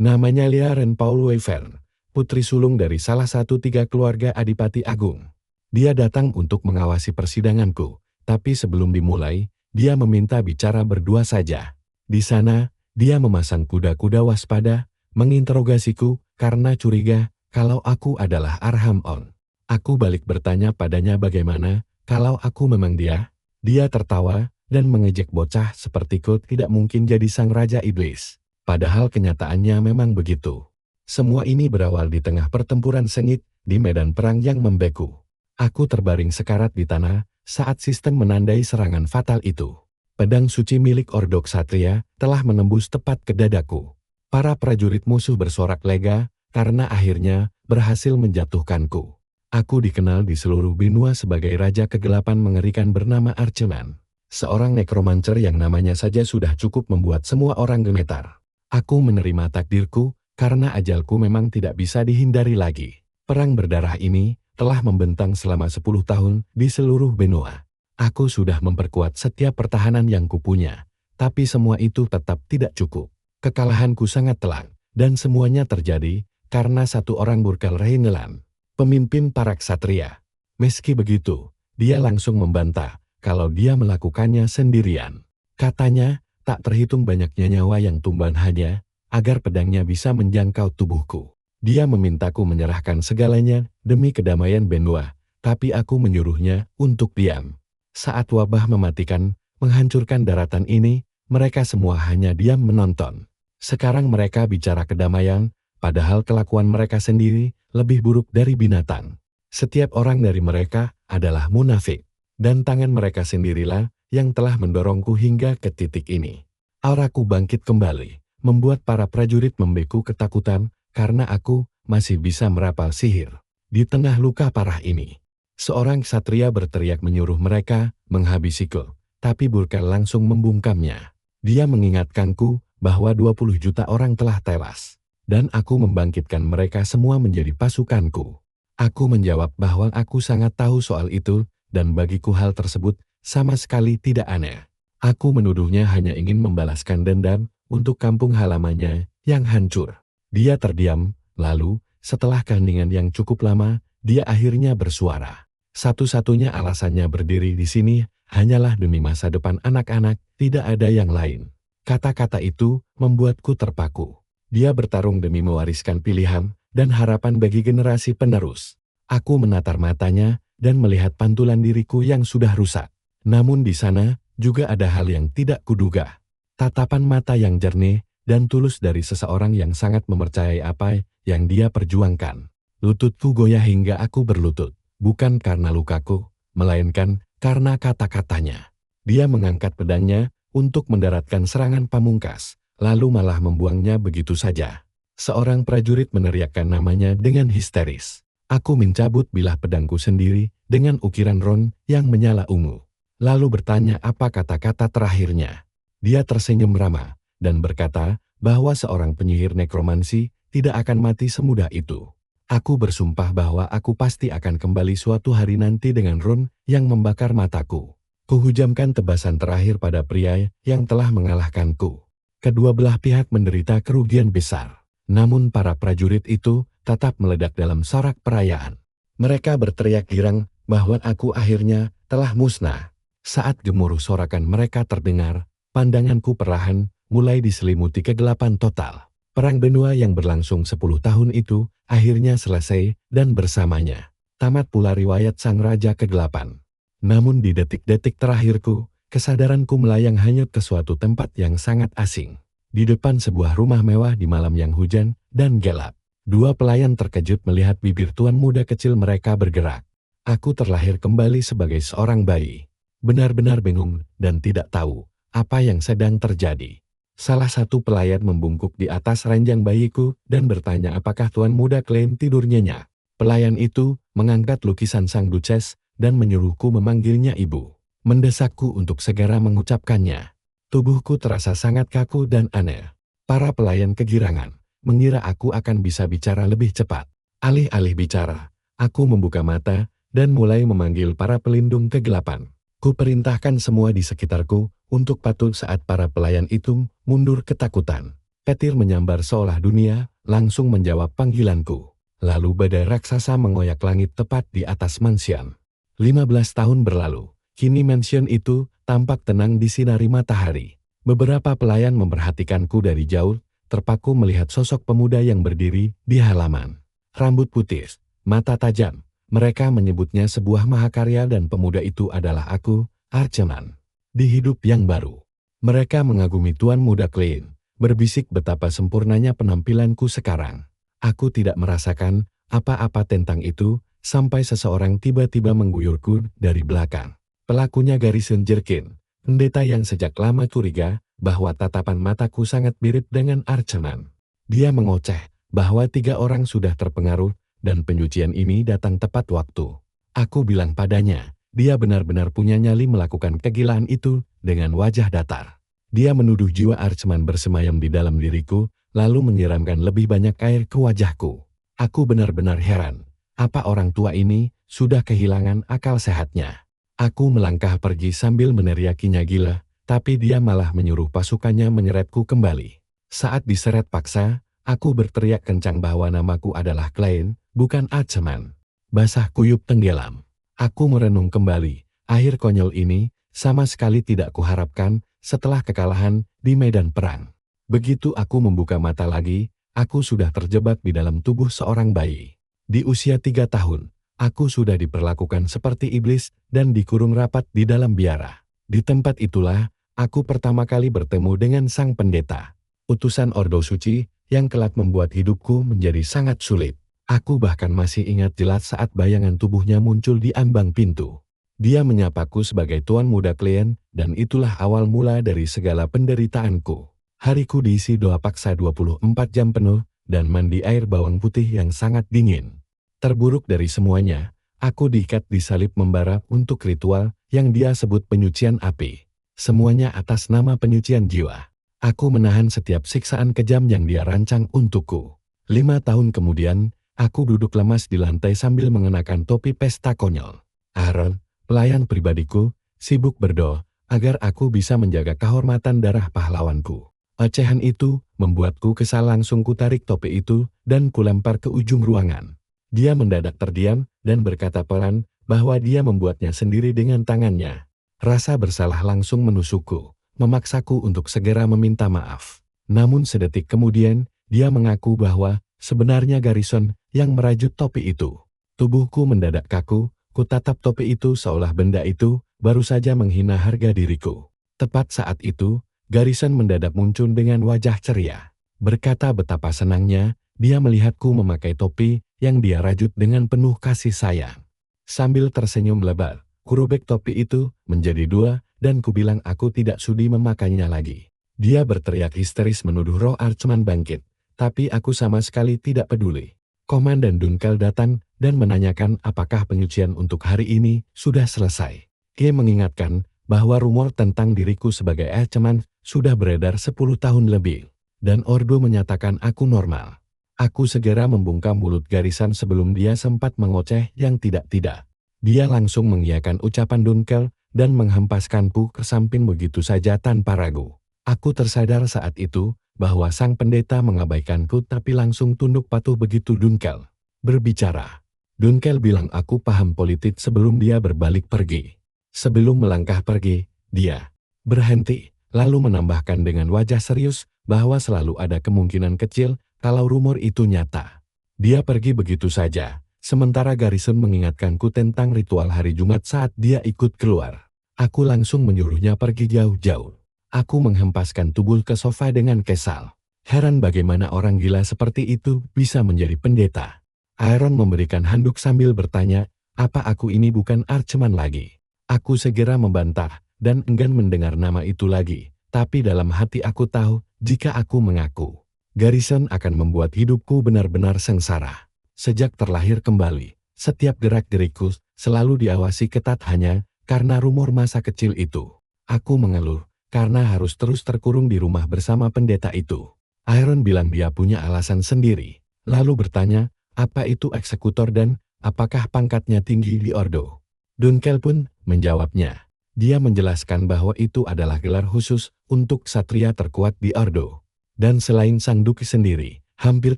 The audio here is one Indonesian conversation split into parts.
Namanya Lia Renpaul Weifern, putri sulung dari salah satu 3 keluarga Adipati Agung. Dia datang untuk mengawasi persidanganku, tapi sebelum dimulai, dia meminta bicara berdua saja. Di sana, dia memasang kuda-kuda waspada, menginterogasiku karena curiga kalau aku adalah Arham On. Aku balik bertanya padanya bagaimana kalau aku memang dia. Dia tertawa dan mengejek bocah sepertiku tidak mungkin jadi sang raja iblis. Padahal kenyataannya memang begitu. Semua ini berawal di tengah pertempuran sengit di medan perang yang membeku. Aku terbaring sekarat di tanah saat sistem menandai serangan fatal itu. Pedang suci milik Ordo Ksatria telah menembus tepat ke dadaku. Para prajurit musuh bersorak lega karena akhirnya berhasil menjatuhkanku. Aku dikenal di seluruh benua sebagai raja kegelapan mengerikan bernama Archeman. Seorang nekromancer yang namanya saja sudah cukup membuat semua orang gemetar. Aku menerima takdirku karena ajalku memang tidak bisa dihindari lagi. Perang berdarah ini telah membentang selama 10 tahun di seluruh benua. Aku sudah memperkuat setiap pertahanan yang kupunya, tapi semua itu tetap tidak cukup. Kekalahanku sangat telak, dan semuanya terjadi karena satu orang Burkal Rheinland, pemimpin para ksatria. Meski begitu, dia langsung membantah kalau dia melakukannya sendirian. Katanya, tak terhitung banyaknya nyawa yang tumbang hanya agar pedangnya bisa menjangkau tubuhku. Dia memintaku menyerahkan segalanya demi kedamaian benua, tapi aku menyuruhnya untuk diam. Saat wabah mematikan, menghancurkan daratan ini, mereka semua hanya diam menonton. Sekarang mereka bicara kedamaian, padahal kelakuan mereka sendiri lebih buruk dari binatang. Setiap orang dari mereka adalah munafik, dan tangan mereka sendirilah yang telah mendorongku hingga ke titik ini. Auraku bangkit kembali, membuat para prajurit membeku ketakutan karena aku masih bisa merapal sihir. Di tengah luka parah ini, seorang ksatria berteriak menyuruh mereka menghabisiku, tapi Burkal langsung membungkamnya. Dia mengingatkanku bahwa 20 juta orang telah tewas, dan aku membangkitkan mereka semua menjadi pasukanku. Aku menjawab bahwa aku sangat tahu soal itu, dan bagiku hal tersebut sama sekali tidak aneh. Aku menuduhnya hanya ingin membalaskan dendam untuk kampung halamannya yang hancur. Dia terdiam, lalu, setelah keheningan yang cukup lama, dia akhirnya bersuara. Satu-satunya alasannya berdiri di sini hanyalah demi masa depan anak-anak, tidak ada yang lain. Kata-kata itu membuatku terpaku. Dia bertarung demi mewariskan pilihan dan harapan bagi generasi penerus. Aku menatar matanya dan melihat pantulan diriku yang sudah rusak. Namun di sana juga ada hal yang tidak kuduga. Tatapan mata yang jernih dan tulus dari seseorang yang sangat mempercayai apa yang dia perjuangkan. Lututku goyah hingga aku berlutut, bukan karena lukaku, melainkan karena kata-katanya. Dia mengangkat pedangnya untuk mendaratkan serangan pamungkas, lalu malah membuangnya begitu saja. Seorang prajurit meneriakkan namanya dengan histeris. Aku mencabut bilah pedangku sendiri dengan ukiran ron yang menyala ungu. Lalu bertanya apa kata-kata terakhirnya. Dia tersenyum ramah dan berkata bahwa seorang penyihir nekromansi tidak akan mati semudah itu. Aku bersumpah bahwa aku pasti akan kembali suatu hari nanti dengan ron yang membakar mataku. Kuhujamkan tebasan terakhir pada pria yang telah mengalahkanku. Kedua belah pihak menderita kerugian besar. Namun para prajurit itu tetap meledak dalam sorak perayaan. Mereka berteriak girang bahwa aku akhirnya telah musnah. Saat gemuruh sorakan mereka terdengar, pandanganku perlahan mulai diselimuti kegelapan total. Perang benua yang berlangsung 10 tahun itu akhirnya selesai dan bersamanya tamat pula riwayat sang raja kegelapan. Namun di detik-detik terakhirku, kesadaranku melayang hanyut ke suatu tempat yang sangat asing. Di depan sebuah rumah mewah di malam yang hujan dan gelap. Dua pelayan terkejut melihat bibir tuan muda kecil mereka bergerak. Aku terlahir kembali sebagai seorang bayi. Benar-benar bingung dan tidak tahu apa yang sedang terjadi. Salah satu pelayan membungkuk di atas ranjang bayiku dan bertanya apakah tuan muda klaim tidur nyenyak. Pelayan itu mengangkat lukisan sang duces dan menyuruhku memanggilnya ibu. Mendesakku untuk segera mengucapkannya. Tubuhku terasa sangat kaku dan aneh. Para pelayan kegirangan mengira aku akan bisa bicara lebih cepat. Alih-alih bicara, aku membuka mata dan mulai memanggil para pelindung kegelapan. Kuperintahkan semua di sekitarku untuk patuh saat para pelayan itu mundur ketakutan. Petir menyambar seolah dunia langsung menjawab panggilanku. Lalu badai raksasa mengoyak langit tepat di atas mansion. 15 tahun berlalu, kini mansion itu tampak tenang disinari matahari. Beberapa pelayan memperhatikanku dari jauh, terpaku melihat sosok pemuda yang berdiri di halaman. Rambut putih, mata tajam, mereka menyebutnya sebuah mahakarya dan pemuda itu adalah aku, Archeman. Di hidup yang baru, mereka mengagumi Tuan Muda Klein, berbisik betapa sempurnanya penampilanku sekarang. Aku tidak merasakan apa-apa tentang itu, sampai seseorang tiba-tiba mengguyurku dari belakang. Pelakunya Garrison Jerkin, pendeta yang sejak lama curiga bahwa tatapan mataku sangat mirip dengan Archeman. Dia mengoceh bahwa 3 orang sudah terpengaruh dan penyucian ini datang tepat waktu. Aku bilang padanya, dia benar-benar punya nyali melakukan kegilaan itu dengan wajah datar. Dia menuduh jiwa Archeman bersemayam di dalam diriku, lalu menyiramkan lebih banyak air ke wajahku. Aku benar-benar heran. Apa orang tua ini sudah kehilangan akal sehatnya? Aku melangkah pergi sambil meneriakinya gila, tapi dia malah menyuruh pasukannya menyeretku kembali. Saat diseret paksa, aku berteriak kencang bahwa namaku adalah Klein, bukan Archeman. Basah kuyup tenggelam. Aku merenung kembali. Akhir konyol ini sama sekali tidak kuharapkan setelah kekalahan di medan perang. Begitu aku membuka mata lagi, aku sudah terjebak di dalam tubuh seorang bayi. Di usia 3 tahun, aku sudah diperlakukan seperti iblis dan dikurung rapat di dalam biara. Di tempat itulah, aku pertama kali bertemu dengan sang pendeta, utusan Ordo Suci, yang kelak membuat hidupku menjadi sangat sulit. Aku bahkan masih ingat jelas saat bayangan tubuhnya muncul di ambang pintu. Dia menyapaku sebagai Tuan Muda Klein, dan itulah awal mula dari segala penderitaanku. Hariku diisi doa paksa 24 jam penuh, dan mandi air bawang putih yang sangat dingin. Terburuk dari semuanya, aku diikat di salib membara untuk ritual yang dia sebut penyucian api. Semuanya atas nama penyucian jiwa. Aku menahan setiap siksaan kejam yang dia rancang untukku. 5 tahun kemudian, aku duduk lemas di lantai sambil mengenakan topi pesta konyol. Aaron, pelayan pribadiku, sibuk berdoa agar aku bisa menjaga kehormatan darah pahlawanku. Ocehan itu membuatku kesal, langsung kutarik topi itu dan kulempar ke ujung ruangan. Dia mendadak terdiam dan berkata pelan bahwa dia membuatnya sendiri dengan tangannya. Rasa bersalah langsung menusukku, memaksaku untuk segera meminta maaf. Namun sedetik kemudian, dia mengaku bahwa sebenarnya Garrison yang merajut topi itu. Tubuhku mendadak kaku, kutatap topi itu seolah benda itu baru saja menghina harga diriku. Tepat saat itu, Garrison mendadak muncul dengan wajah ceria. Berkata betapa senangnya dia melihatku memakai topi yang dia rajut dengan penuh kasih sayang. Sambil tersenyum lebar, kurobek topi itu menjadi 2 dan kubilang aku tidak sudi memakainya lagi. Dia berteriak histeris menuduh roh Archeman bangkit, tapi aku sama sekali tidak peduli. Komandan Dunkel datang dan menanyakan apakah penyucian untuk hari ini sudah selesai. Dia mengingatkan bahwa rumor tentang diriku sebagai Archeman sudah beredar 10 tahun lebih, dan Ordo menyatakan aku normal. Aku segera membungkam mulut Garrison sebelum dia sempat mengoceh yang tidak-tidak. Dia langsung mengiyakan ucapan Dunkel dan menghempaskanku ke samping begitu saja tanpa ragu. Aku tersadar saat itu bahwa sang pendeta mengabaikanku, tapi langsung tunduk patuh begitu Dunkel berbicara. Dunkel bilang aku paham politik sebelum dia berbalik pergi. Sebelum melangkah pergi, dia berhenti, lalu menambahkan dengan wajah serius bahwa selalu ada kemungkinan kecil kalau rumor itu nyata. Dia pergi begitu saja, sementara Garrison mengingatkanku tentang ritual hari Jumat saat dia ikut keluar. Aku langsung menyuruhnya pergi jauh-jauh. Aku menghempaskan tubuh ke sofa dengan kesal. Heran bagaimana orang gila seperti itu bisa menjadi pendeta. Aaron memberikan handuk sambil bertanya, apa aku ini bukan Archeman lagi? Aku segera membantah dan enggan mendengar nama itu lagi, tapi dalam hati aku tahu jika aku mengaku, Garrison akan membuat hidupku benar-benar sengsara. Sejak terlahir kembali, setiap gerak-gerikku selalu diawasi ketat hanya karena rumor masa kecil itu. Aku mengeluh karena harus terus terkurung di rumah bersama pendeta itu. Aaron bilang dia punya alasan sendiri, lalu bertanya, apa itu eksekutor dan apakah pangkatnya tinggi di Ordo? Dunkel pun menjawabnya. Dia menjelaskan bahwa itu adalah gelar khusus untuk satria terkuat di Ordo. Dan selain sang duke sendiri, hampir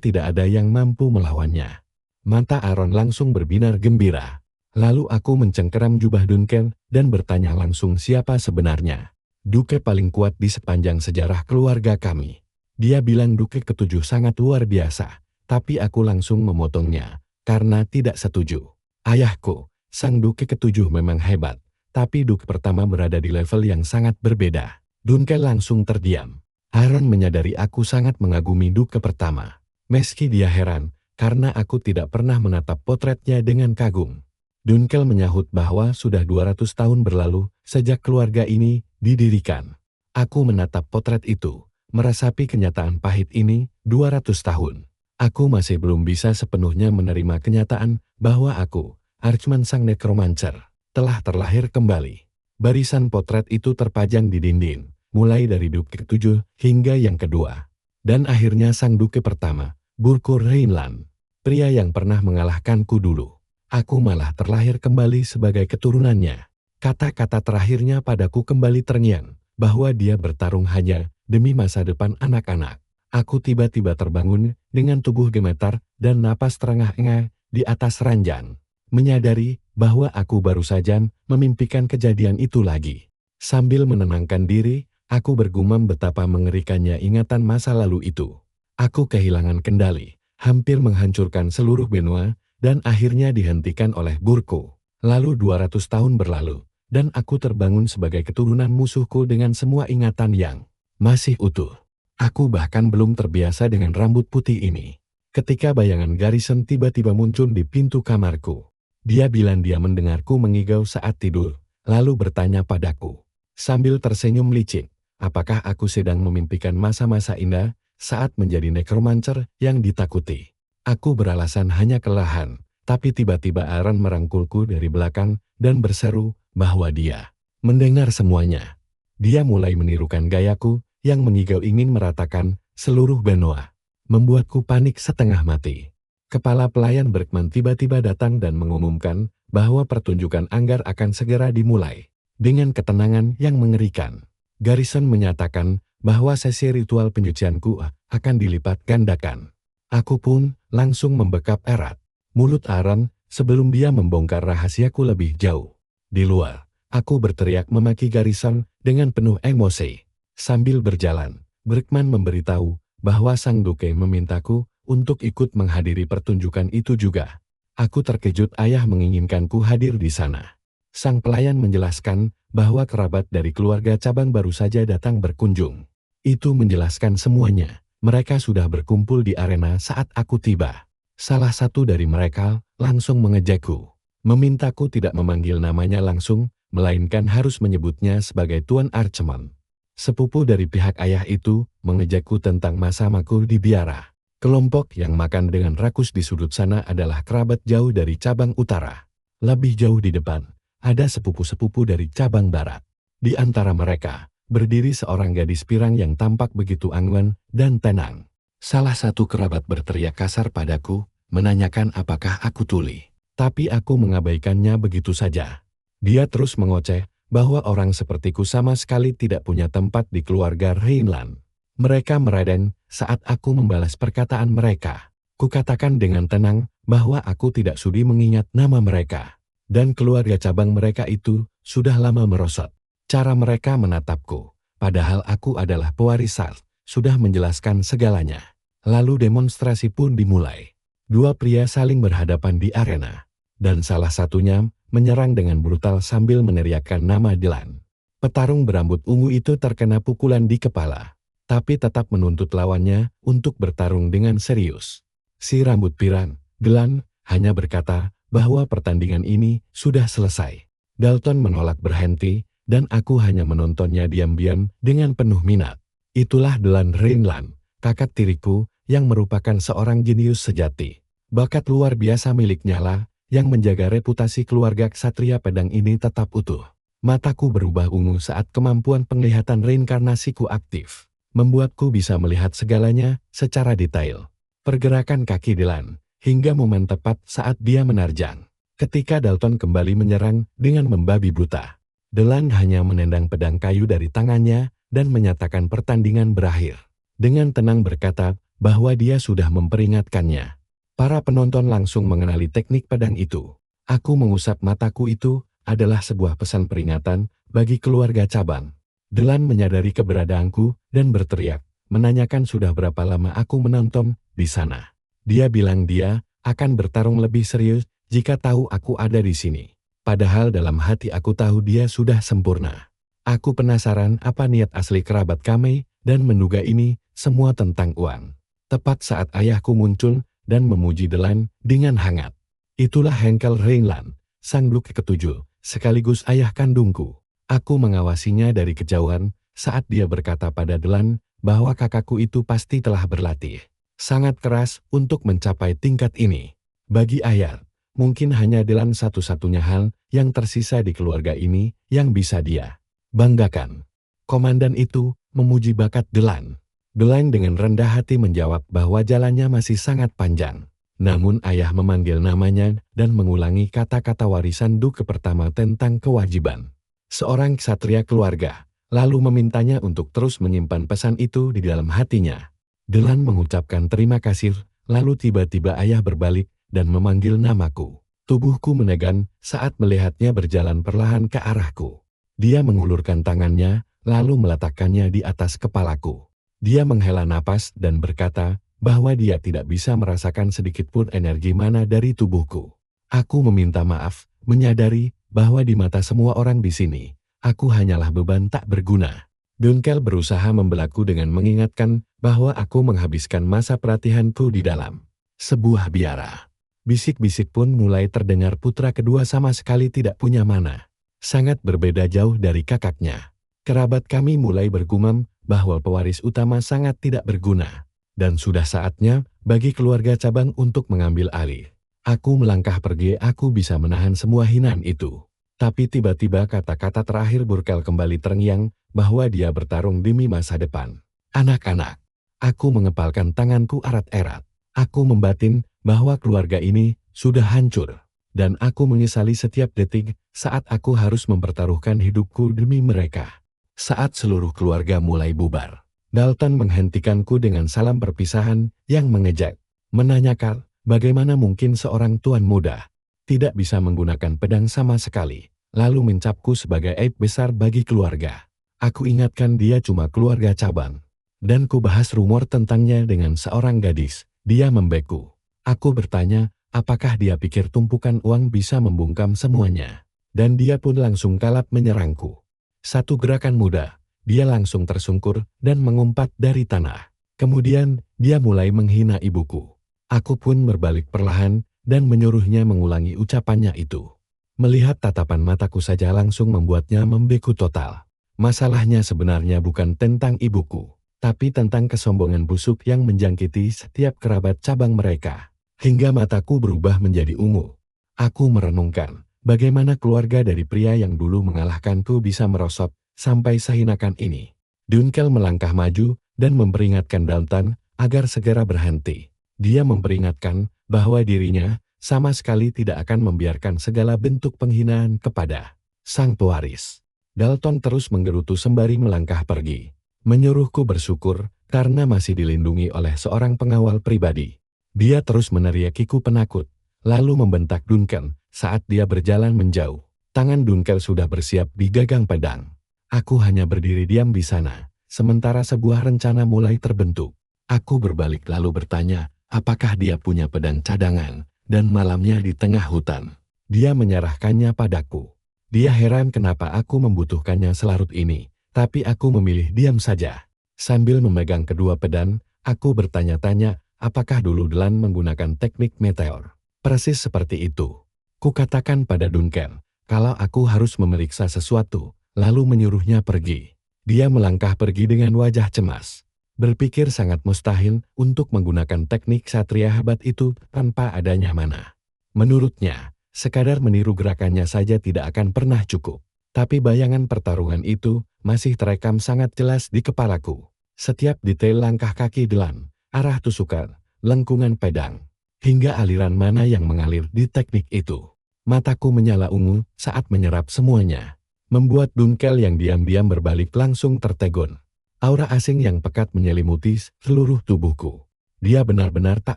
tidak ada yang mampu melawannya. Mata Aaron langsung berbinar gembira. Lalu aku mencengkeram jubah Duncan dan bertanya langsung siapa sebenarnya duke paling kuat di sepanjang sejarah keluarga kami. Dia bilang duke ketujuh sangat luar biasa, tapi aku langsung memotongnya karena tidak setuju. Ayahku, sang duke ketujuh memang hebat, tapi duke pertama berada di level yang sangat berbeda. Duncan langsung terdiam. Aaron menyadari aku sangat mengagumi duke pertama. Meski dia heran, karena aku tidak pernah menatap potretnya dengan kagum. Duncan menyahut bahwa sudah 200 tahun berlalu sejak keluarga ini didirikan. Aku menatap potret itu, meresapi kenyataan pahit ini 200 tahun. Aku masih belum bisa sepenuhnya menerima kenyataan bahwa aku, Archman sang Necromancer, telah terlahir kembali. Barisan potret itu terpajang di dinding, mulai dari duke ke-7 hingga yang kedua. Dan akhirnya sang duke pertama, Burko Reinland, pria yang pernah mengalahkanku dulu. Aku malah terlahir kembali sebagai keturunannya. Kata-kata terakhirnya padaku kembali terngiang, bahwa dia bertarung hanya demi masa depan anak-anak. Aku tiba-tiba terbangun dengan tubuh gemetar dan napas terengah-engah di atas ranjang. Menyadari bahwa aku baru saja memimpikan kejadian itu lagi. Sambil menenangkan diri, aku bergumam betapa mengerikannya ingatan masa lalu itu. Aku kehilangan kendali, hampir menghancurkan seluruh benua, dan akhirnya dihentikan oleh Burko. Lalu 200 tahun berlalu, dan aku terbangun sebagai keturunan musuhku dengan semua ingatan yang masih utuh. Aku bahkan belum terbiasa dengan rambut putih ini. Ketika bayangan Garrison tiba-tiba muncul di pintu kamarku. Dia bilang dia mendengarku mengigau saat tidur, lalu bertanya padaku, sambil tersenyum licik, apakah aku sedang memimpikan masa-masa indah saat menjadi Necromancer yang ditakuti. Aku beralasan hanya kelelahan, tapi tiba-tiba Aaron merangkulku dari belakang dan berseru bahwa dia mendengar semuanya. Dia mulai menirukan gayaku yang mengigau ingin meratakan seluruh benua. Membuatku panik setengah mati. Kepala pelayan Berkman tiba-tiba datang dan mengumumkan bahwa pertunjukan anggar akan segera dimulai. Dengan ketenangan yang mengerikan, Garrison menyatakan bahwa sesi ritual penyucianku akan dilipat gandakan. Aku pun langsung membekap erat mulut Aaron sebelum dia membongkar rahasiaku lebih jauh. Di luar, aku berteriak memaki Garrison dengan penuh emosi. Sambil berjalan, Berkman memberitahu bahwa sang duke memintaku untuk ikut menghadiri pertunjukan itu juga. Aku terkejut ayah menginginkanku hadir di sana. Sang pelayan menjelaskan bahwa kerabat dari keluarga cabang baru saja datang berkunjung. Itu menjelaskan semuanya. Mereka sudah berkumpul di arena saat aku tiba. Salah satu dari mereka langsung mengejekku. Memintaku tidak memanggil namanya langsung, melainkan harus menyebutnya sebagai Tuan Archman. Sepupu dari pihak ayah itu mengejekku tentang masa makul di biara. Kelompok yang makan dengan rakus di sudut sana adalah kerabat jauh dari cabang utara. Lebih jauh di depan, ada sepupu-sepupu dari cabang barat. Di antara mereka, berdiri seorang gadis pirang yang tampak begitu anggun dan tenang. Salah satu kerabat berteriak kasar padaku, menanyakan apakah aku tuli. Tapi aku mengabaikannya begitu saja. Dia terus mengoceh bahwa orang sepertiku sama sekali tidak punya tempat di keluarga Reinland. Mereka meredeng saat aku membalas perkataan mereka. Kukatakan dengan tenang bahwa aku tidak sudi mengingat nama mereka. Dan keluarga cabang mereka itu sudah lama merosot. Cara mereka menatapku, padahal aku adalah pewaris Salt, sudah menjelaskan segalanya. Lalu demonstrasi pun dimulai. Dua pria saling berhadapan di arena, dan salah satunya menyerang dengan brutal sambil meneriakkan nama Dylan. Petarung berambut ungu itu terkena pukulan di kepala, tapi tetap menuntut lawannya untuk bertarung dengan serius. Si rambut pirang, Dylan, hanya berkata bahwa pertandingan ini sudah selesai. Dalton menolak berhenti, dan aku hanya menontonnya diam-diam dengan penuh minat. Itulah Dylan Reinland, kakak tiriku, yang merupakan seorang jenius sejati. Bakat luar biasa miliknya lah, yang menjaga reputasi keluarga ksatria pedang ini tetap utuh. Mataku berubah ungu saat kemampuan penglihatan reinkarnasiku aktif, membuatku bisa melihat segalanya secara detail. Pergerakan kaki Dylan, hingga momen tepat saat dia menerjang. Ketika Dalton kembali menyerang dengan membabi buta, Dylan hanya menendang pedang kayu dari tangannya dan menyatakan pertandingan berakhir. dengan tenang berkata bahwa dia sudah memperingatkannya. Para penonton langsung mengenali teknik pedang itu. Aku mengusap mataku, itu adalah sebuah pesan peringatan bagi keluarga Cabang. Delan menyadari keberadaanku dan berteriak, menanyakan sudah berapa lama aku menonton di sana. Dia bilang dia akan bertarung lebih serius jika tahu aku ada di sini. Padahal dalam hati aku tahu dia sudah sempurna. Aku penasaran apa niat asli kerabat kami dan menduga ini semua tentang uang. Tepat saat ayahku muncul dan memuji Delan dengan hangat. Itulah Henkel Reinland, sang Duke ketujuh, sekaligus ayah kandungku. Aku mengawasinya dari kejauhan saat dia berkata pada Delan bahwa kakakku itu pasti telah berlatih sangat keras untuk mencapai tingkat ini. Bagi ayah, mungkin hanya Delan satu-satunya hal yang tersisa di keluarga ini yang bisa dia banggakan. Komandan itu memuji bakat Delan. Delan dengan rendah hati menjawab bahwa jalannya masih sangat panjang. Namun ayah memanggil namanya dan mengulangi kata-kata warisan Duke pertama tentang kewajiban seorang ksatria keluarga, lalu memintanya untuk terus menyimpan pesan itu di dalam hatinya. Delan mengucapkan terima kasih, lalu tiba-tiba ayah berbalik dan memanggil namaku. Tubuhku menegang saat melihatnya berjalan perlahan ke arahku. Dia mengulurkan tangannya, lalu meletakkannya di atas kepalaku. Dia menghela napas dan berkata bahwa dia tidak bisa merasakan sedikit pun energi mana dari tubuhku. Aku meminta maaf, menyadari bahwa di mata semua orang di sini, aku hanyalah beban tak berguna. Dunkel berusaha membelaku dengan mengingatkan bahwa aku menghabiskan masa pelatihanku di dalam sebuah biara. Bisik-bisik pun mulai terdengar. Putra kedua sama sekali tidak punya mana. Sangat berbeda jauh dari kakaknya. Kerabat kami mulai bergumam bahwa pewaris utama sangat tidak berguna. Dan sudah saatnya bagi keluarga Cabang untuk mengambil alih. Aku melangkah pergi, aku bisa menahan semua hinaan itu. Tapi tiba-tiba kata-kata terakhir Burkel kembali terngiang bahwa dia bertarung demi masa depan. Anak-anak. Aku mengepalkan tanganku erat-erat. Aku membatin bahwa keluarga ini sudah hancur. Dan aku menyesali setiap detik saat aku harus mempertaruhkan hidupku demi mereka. Saat seluruh keluarga mulai bubar, Dalton menghentikanku dengan salam perpisahan yang mengejek. Menanyakan, bagaimana mungkin seorang tuan muda tidak bisa menggunakan pedang sama sekali, lalu mencapku sebagai aib besar bagi keluarga. Aku ingatkan dia cuma keluarga Cabang. Dan ku bahas rumor tentangnya dengan seorang gadis. Dia membeku. Aku bertanya, apakah dia pikir tumpukan uang bisa membungkam semuanya? Dan dia pun langsung kalap menyerangku. Satu gerakan mudah, dia langsung tersungkur dan mengumpat dari tanah. Kemudian, dia mulai menghina ibuku. Aku pun berbalik perlahan dan menyuruhnya mengulangi ucapannya itu. Melihat tatapan mataku saja langsung membuatnya membeku total. Masalahnya sebenarnya bukan tentang ibuku, tapi tentang kesombongan busuk yang menjangkiti setiap kerabat Cabang mereka. Hingga mataku berubah menjadi ungu. Aku merenungkan bagaimana keluarga dari pria yang dulu mengalahkanku bisa merosot sampai sehinakan ini. Dunkel melangkah maju dan memperingatkan Dalton agar segera berhenti. Dia memperingatkan bahwa dirinya sama sekali tidak akan membiarkan segala bentuk penghinaan kepada sang pewaris. Dalton terus menggerutu sembari melangkah pergi. Menyuruhku bersyukur karena masih dilindungi oleh seorang pengawal pribadi. Dia terus meneriakiku penakut, lalu membentak Dunkel saat dia berjalan menjauh. Tangan Dunkel sudah bersiap di gagang pedang. Aku hanya berdiri diam di sana, sementara sebuah rencana mulai terbentuk. Aku berbalik lalu bertanya, apakah dia punya pedang cadangan, dan malamnya di tengah hutan. Dia menyerahkannya padaku. Dia heran kenapa aku membutuhkannya selarut ini. Tapi aku memilih diam saja. Sambil memegang kedua pedang, aku bertanya-tanya, apakah dulu Delan menggunakan teknik meteor? Persis seperti itu. Kukatakan pada Dunkel, kalau aku harus memeriksa sesuatu, lalu menyuruhnya pergi. Dia melangkah pergi dengan wajah cemas. Berpikir sangat mustahil untuk menggunakan teknik satria hebat itu tanpa adanya mana. Menurutnya, sekadar meniru gerakannya saja tidak akan pernah cukup. Tapi bayangan pertarungan itu masih terekam sangat jelas di kepalaku. Setiap detail langkah kaki Delan, arah tusukan, lengkungan pedang, hingga aliran mana yang mengalir di teknik itu. Mataku menyala ungu saat menyerap semuanya. Membuat Dunkel yang diam-diam berbalik langsung tertegun. Aura asing yang pekat menyelimuti seluruh tubuhku. Dia benar-benar tak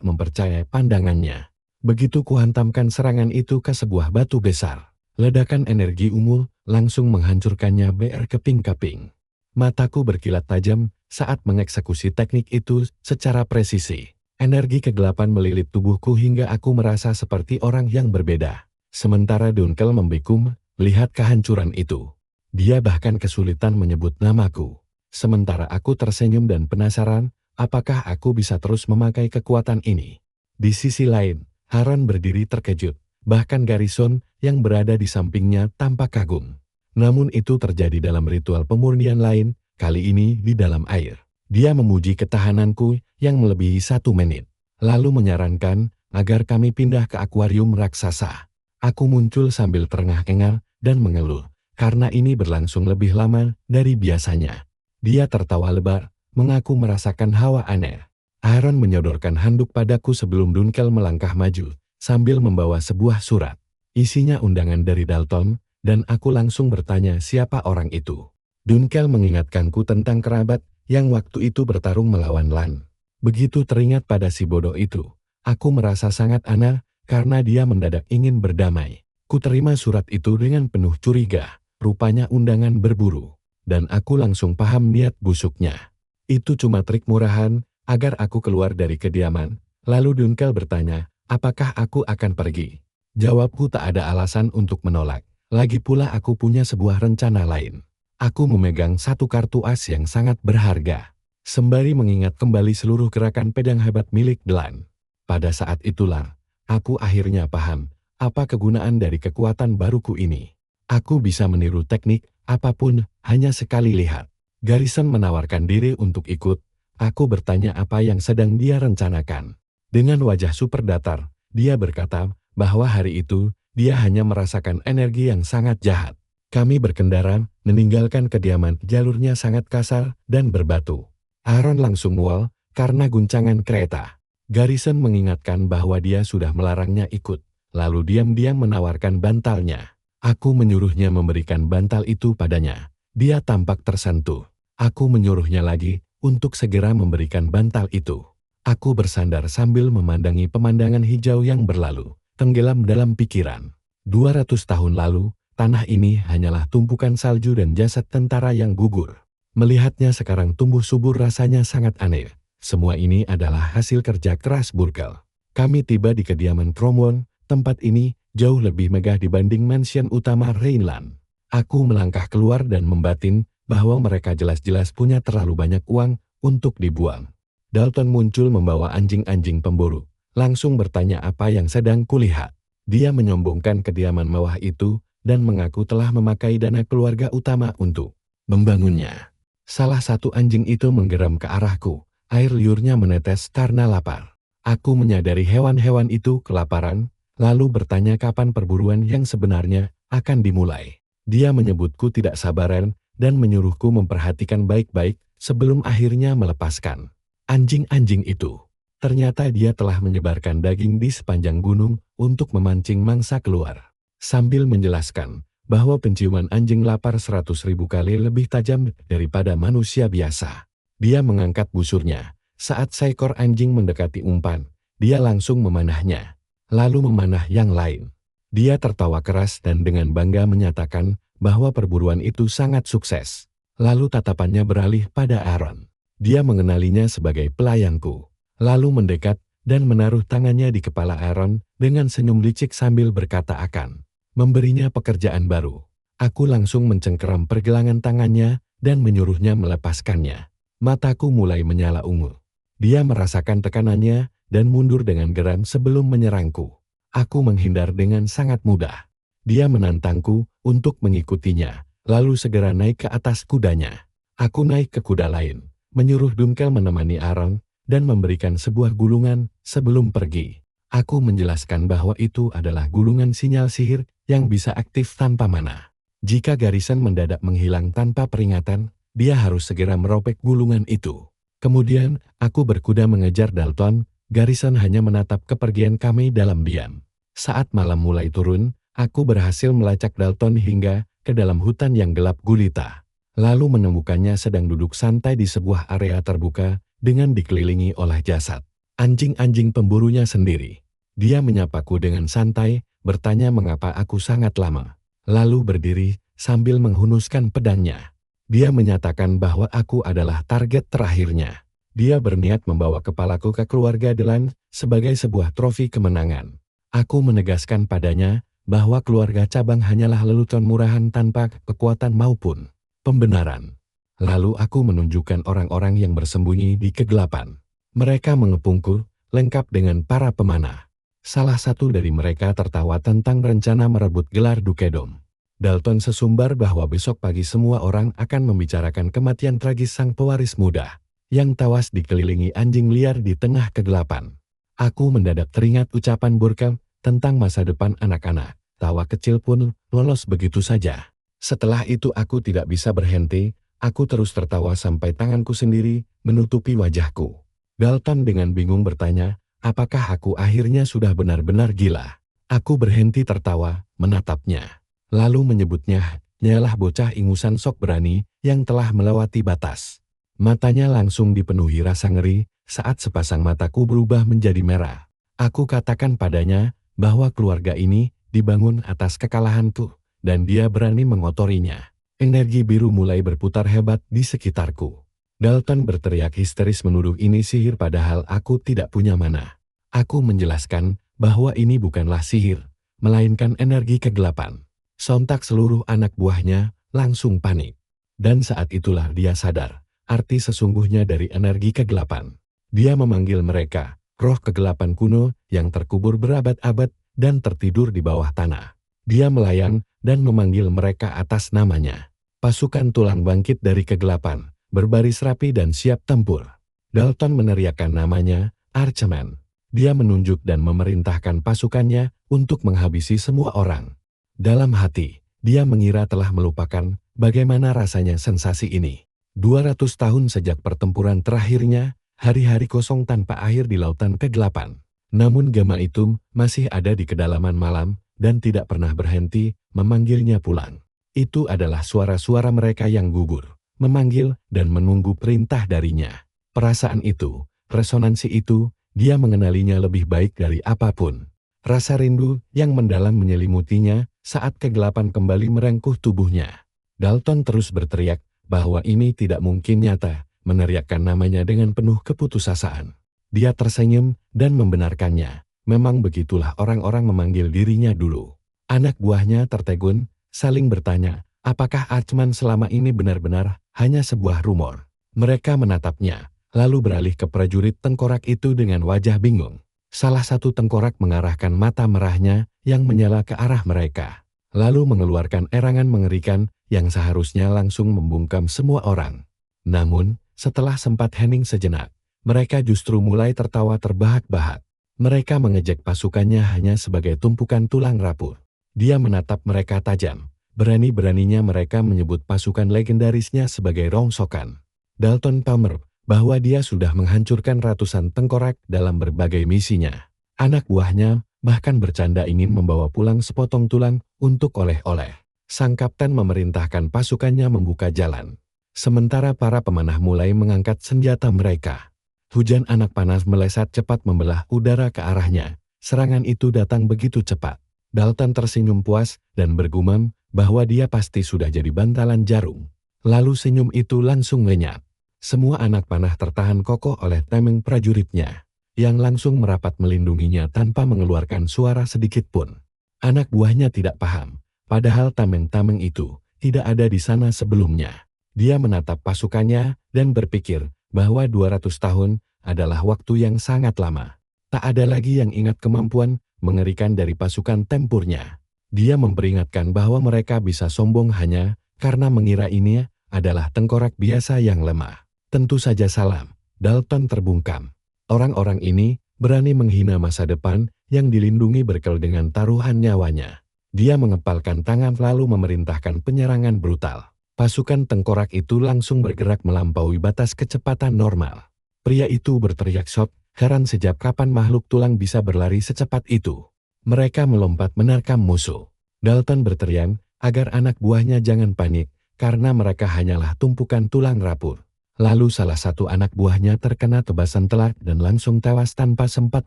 mempercayai pandangannya. Begitu kuhantamkan serangan itu ke sebuah batu besar, ledakan energi ungu langsung menghancurkannya berkeping-keping. Mataku berkilat tajam saat mengeksekusi teknik itu secara presisi. Energi kegelapan melilit tubuhku hingga aku merasa seperti orang yang berbeda. Sementara Dunkel membeku melihat kehancuran itu. Dia bahkan kesulitan menyebut namaku. Sementara aku tersenyum dan penasaran, apakah aku bisa terus memakai kekuatan ini. Di sisi lain, Haran berdiri terkejut. Bahkan Garrison yang berada di sampingnya tampak kagum. Namun itu terjadi dalam ritual pemurnian lain, kali ini di dalam air. Dia memuji ketahananku yang melebihi 1 menit. Lalu menyarankan agar kami pindah ke akuarium raksasa. Aku muncul sambil terengah-engah dan mengeluh, karena ini berlangsung lebih lama dari biasanya. Dia tertawa lebar, mengaku merasakan hawa aneh. Aaron menyodorkan handuk padaku sebelum Dunkel melangkah maju, sambil membawa sebuah surat. Isinya undangan dari Dalton, dan aku langsung bertanya siapa orang itu. Dunkel mengingatkanku tentang kerabat yang waktu itu bertarung melawan Lan. Begitu teringat pada si bodoh itu, aku merasa sangat aneh karena dia mendadak ingin berdamai. Ku terima surat itu dengan penuh curiga, rupanya undangan berburu, dan aku langsung paham niat busuknya. Itu cuma trik murahan agar aku keluar dari kediaman. Lalu Dunkel bertanya, apakah aku akan pergi? Jawabku tak ada alasan untuk menolak. Lagi pula aku punya sebuah rencana lain. Aku memegang satu kartu as yang sangat berharga. Sembari mengingat kembali seluruh gerakan pedang hebat milik Delan. Pada saat itulah, aku akhirnya paham apa kegunaan dari kekuatan baruku ini. Aku bisa meniru teknik apapun hanya sekali lihat. Garrison menawarkan diri untuk ikut. Aku bertanya apa yang sedang dia rencanakan. Dengan wajah super datar, dia berkata bahwa hari itu dia hanya merasakan energi yang sangat jahat. Kami berkendara, meninggalkan kediaman, jalurnya sangat kasar dan berbatu. Aaron langsung mual karena guncangan kereta. Garrison mengingatkan bahwa dia sudah melarangnya ikut, lalu diam-diam menawarkan bantalnya. Aku menyuruhnya memberikan bantal itu padanya. Dia tampak tersentuh. Aku menyuruhnya lagi untuk segera memberikan bantal itu. Aku bersandar sambil memandangi pemandangan hijau yang berlalu, tenggelam dalam pikiran. 200 tahun lalu, tanah ini hanyalah tumpukan salju dan jasad tentara yang gugur. Melihatnya sekarang tumbuh subur rasanya sangat aneh. Semua ini adalah hasil kerja keras Burkel. Kami tiba di kediaman Cromwell. Tempat ini jauh lebih megah dibanding mansion utama Rhineland. Aku melangkah keluar dan membatin bahwa mereka jelas-jelas punya terlalu banyak uang untuk dibuang. Dalton muncul membawa anjing-anjing pemburu. Langsung bertanya apa yang sedang kulihat. Dia menyombongkan kediaman mewah itu dan mengaku telah memakai dana keluarga utama untuk membangunnya. Salah satu anjing itu menggeram ke arahku. Air liurnya menetes karena lapar. Aku menyadari hewan-hewan itu kelaparan, lalu bertanya kapan perburuan yang sebenarnya akan dimulai. Dia menyebutku tidak sabaran dan menyuruhku memperhatikan baik-baik sebelum akhirnya melepaskan anjing-anjing itu. Ternyata dia telah menyebarkan daging di sepanjang gunung untuk memancing mangsa keluar. Sambil menjelaskan bahwa penciuman anjing lapar 100.000 kali lebih tajam daripada manusia biasa. Dia mengangkat busurnya. Saat seekor anjing mendekati umpan, dia langsung memanahnya, lalu memanah yang lain. Dia tertawa keras dan dengan bangga menyatakan bahwa perburuan itu sangat sukses. Lalu tatapannya beralih pada Aaron. Dia mengenalinya sebagai pelayanku. Lalu mendekat dan menaruh tangannya di kepala Aaron dengan senyum licik sambil berkata akan memberinya pekerjaan baru. Aku langsung mencengkeram pergelangan tangannya dan menyuruhnya melepaskannya. Mataku mulai menyala ungu. Dia merasakan tekanannya dan mundur dengan geram sebelum menyerangku. Aku menghindar dengan sangat mudah. Dia menantangku untuk mengikutinya, lalu segera naik ke atas kudanya. Aku naik ke kuda lain, menyuruh Dunkel menemani Aaron dan memberikan sebuah gulungan sebelum pergi. Aku menjelaskan bahwa itu adalah gulungan sinyal sihir yang bisa aktif tanpa mana. Jika Garrison mendadak menghilang tanpa peringatan, dia harus segera merobek gulungan itu. Kemudian, aku berkuda mengejar Dalton. Garrison hanya menatap kepergian kami dalam diam. Saat malam mulai turun, aku berhasil melacak Dalton hingga ke dalam hutan yang gelap gulita. lalu menemukannya sedang duduk santai di sebuah area terbuka dengan dikelilingi oleh jasad anjing-anjing pemburunya sendiri. Dia menyapaku dengan santai, bertanya mengapa aku sangat lama, lalu berdiri sambil menghunuskan pedangnya. Dia menyatakan bahwa aku adalah target terakhirnya. Dia berniat membawa kepalaku ke keluarga Delan sebagai sebuah trofi kemenangan. Aku menegaskan padanya bahwa keluarga cabang hanyalah lelucon murahan tanpa kekuatan maupun pembenaran. Lalu aku menunjukkan orang-orang yang bersembunyi di kegelapan. Mereka mengepungku, lengkap dengan para pemanah. Salah satu dari mereka tertawa tentang rencana merebut gelar Dukedom. Dalton sesumbar bahwa besok pagi semua orang akan membicarakan kematian tragis sang pewaris muda yang tewas dikelilingi anjing liar di tengah kegelapan. Aku mendadak teringat ucapan Burkham tentang masa depan anak-anak. Tawa kecil pun lolos begitu saja. Setelah itu aku tidak bisa berhenti, aku terus tertawa sampai tanganku sendiri menutupi wajahku. Dalton dengan bingung bertanya, apakah aku akhirnya sudah benar-benar gila? Aku berhenti tertawa, menatapnya. Lalu menyebutnya, nyalah bocah ingusan sok berani yang telah melewati batas. Matanya langsung dipenuhi rasa ngeri saat sepasang mataku berubah menjadi merah. Aku katakan padanya bahwa keluarga ini dibangun atas kekalahanku dan dia berani mengotorinya. Energi biru mulai berputar hebat di sekitarku. Dalton berteriak histeris menuduh ini sihir padahal aku tidak punya mana. Aku menjelaskan bahwa ini bukanlah sihir, melainkan energi kegelapan. Sontak seluruh anak buahnya langsung panik. Dan saat itulah dia sadar arti sesungguhnya dari energi kegelapan. Dia memanggil mereka, roh kegelapan kuno yang terkubur berabad-abad dan tertidur di bawah tanah. Dia melayang dan memanggil mereka atas namanya. Pasukan tulang bangkit dari kegelapan, berbaris rapi dan siap tempur. Dalton meneriakkan namanya, Archman. Dia menunjuk dan memerintahkan pasukannya untuk menghabisi semua orang. Dalam hati, dia mengira telah melupakan bagaimana rasanya sensasi ini. 200 tahun sejak pertempuran terakhirnya, hari-hari kosong tanpa akhir di lautan kegelapan. Namun gema itu masih ada di kedalaman malam dan tidak pernah berhenti memanggilnya pulang. Itu adalah suara-suara mereka yang gugur, memanggil dan menunggu perintah darinya. Perasaan itu, resonansi itu, dia mengenalinya lebih baik dari apapun. Rasa rindu yang mendalam menyelimutinya saat kegelapan kembali merengkuh tubuhnya. Dalton terus berteriak bahwa ini tidak mungkin nyata, meneriakkan namanya dengan penuh keputusasaan. Dia tersenyum dan membenarkannya. Memang begitulah orang-orang memanggil dirinya dulu. Anak buahnya tertegun, saling bertanya, apakah Archman selama ini benar-benar hanya sebuah rumor? Mereka menatapnya, lalu beralih ke prajurit tengkorak itu dengan wajah bingung. Salah satu tengkorak mengarahkan mata merahnya yang menyala ke arah mereka, lalu mengeluarkan erangan mengerikan yang seharusnya langsung membungkam semua orang. Namun, setelah sempat hening sejenak, mereka justru mulai tertawa terbahak-bahak. Mereka mengejek pasukannya hanya sebagai tumpukan tulang rapuh. Dia menatap mereka tajam. Berani-beraninya mereka menyebut pasukan legendarisnya sebagai rongsokan. Dalton pamer bahwa dia sudah menghancurkan ratusan tengkorak dalam berbagai misinya. Anak buahnya bahkan bercanda ingin membawa pulang sepotong tulang untuk oleh-oleh. Sang kapten memerintahkan pasukannya membuka jalan. Sementara para pemanah mulai mengangkat senjata mereka. Hujan anak panas melesat cepat membelah udara ke arahnya. Serangan itu datang begitu cepat. Dalton tersenyum puas dan bergumam bahwa dia pasti sudah jadi bantalan jarum. Lalu senyum itu langsung lenyap. Semua anak panah tertahan kokoh oleh tameng prajuritnya, yang langsung merapat melindunginya tanpa mengeluarkan suara sedikit pun. Anak buahnya tidak paham, padahal tameng-tameng itu tidak ada di sana sebelumnya. Dia menatap pasukannya dan berpikir bahwa 200 tahun adalah waktu yang sangat lama. Tak ada lagi yang ingat kemampuan mengerikan dari pasukan tempurnya. Dia memperingatkan bahwa mereka bisa sombong hanya karena mengira ini adalah tengkorak biasa yang lemah. Tentu saja salah. Dalton terbungkam. Orang-orang ini berani menghina masa depan yang dilindungi berkel dengan taruhan nyawanya. Dia mengepalkan tangan lalu memerintahkan penyerangan brutal. Pasukan tengkorak itu langsung bergerak melampaui batas kecepatan normal. Pria itu berteriak shock, heran sejak kapan makhluk tulang bisa berlari secepat itu. Mereka melompat menerkam musuh. Dalton berteriak agar anak buahnya jangan panik, karena mereka hanyalah tumpukan tulang rapuh. Lalu salah satu anak buahnya terkena tebasan telak dan langsung tewas tanpa sempat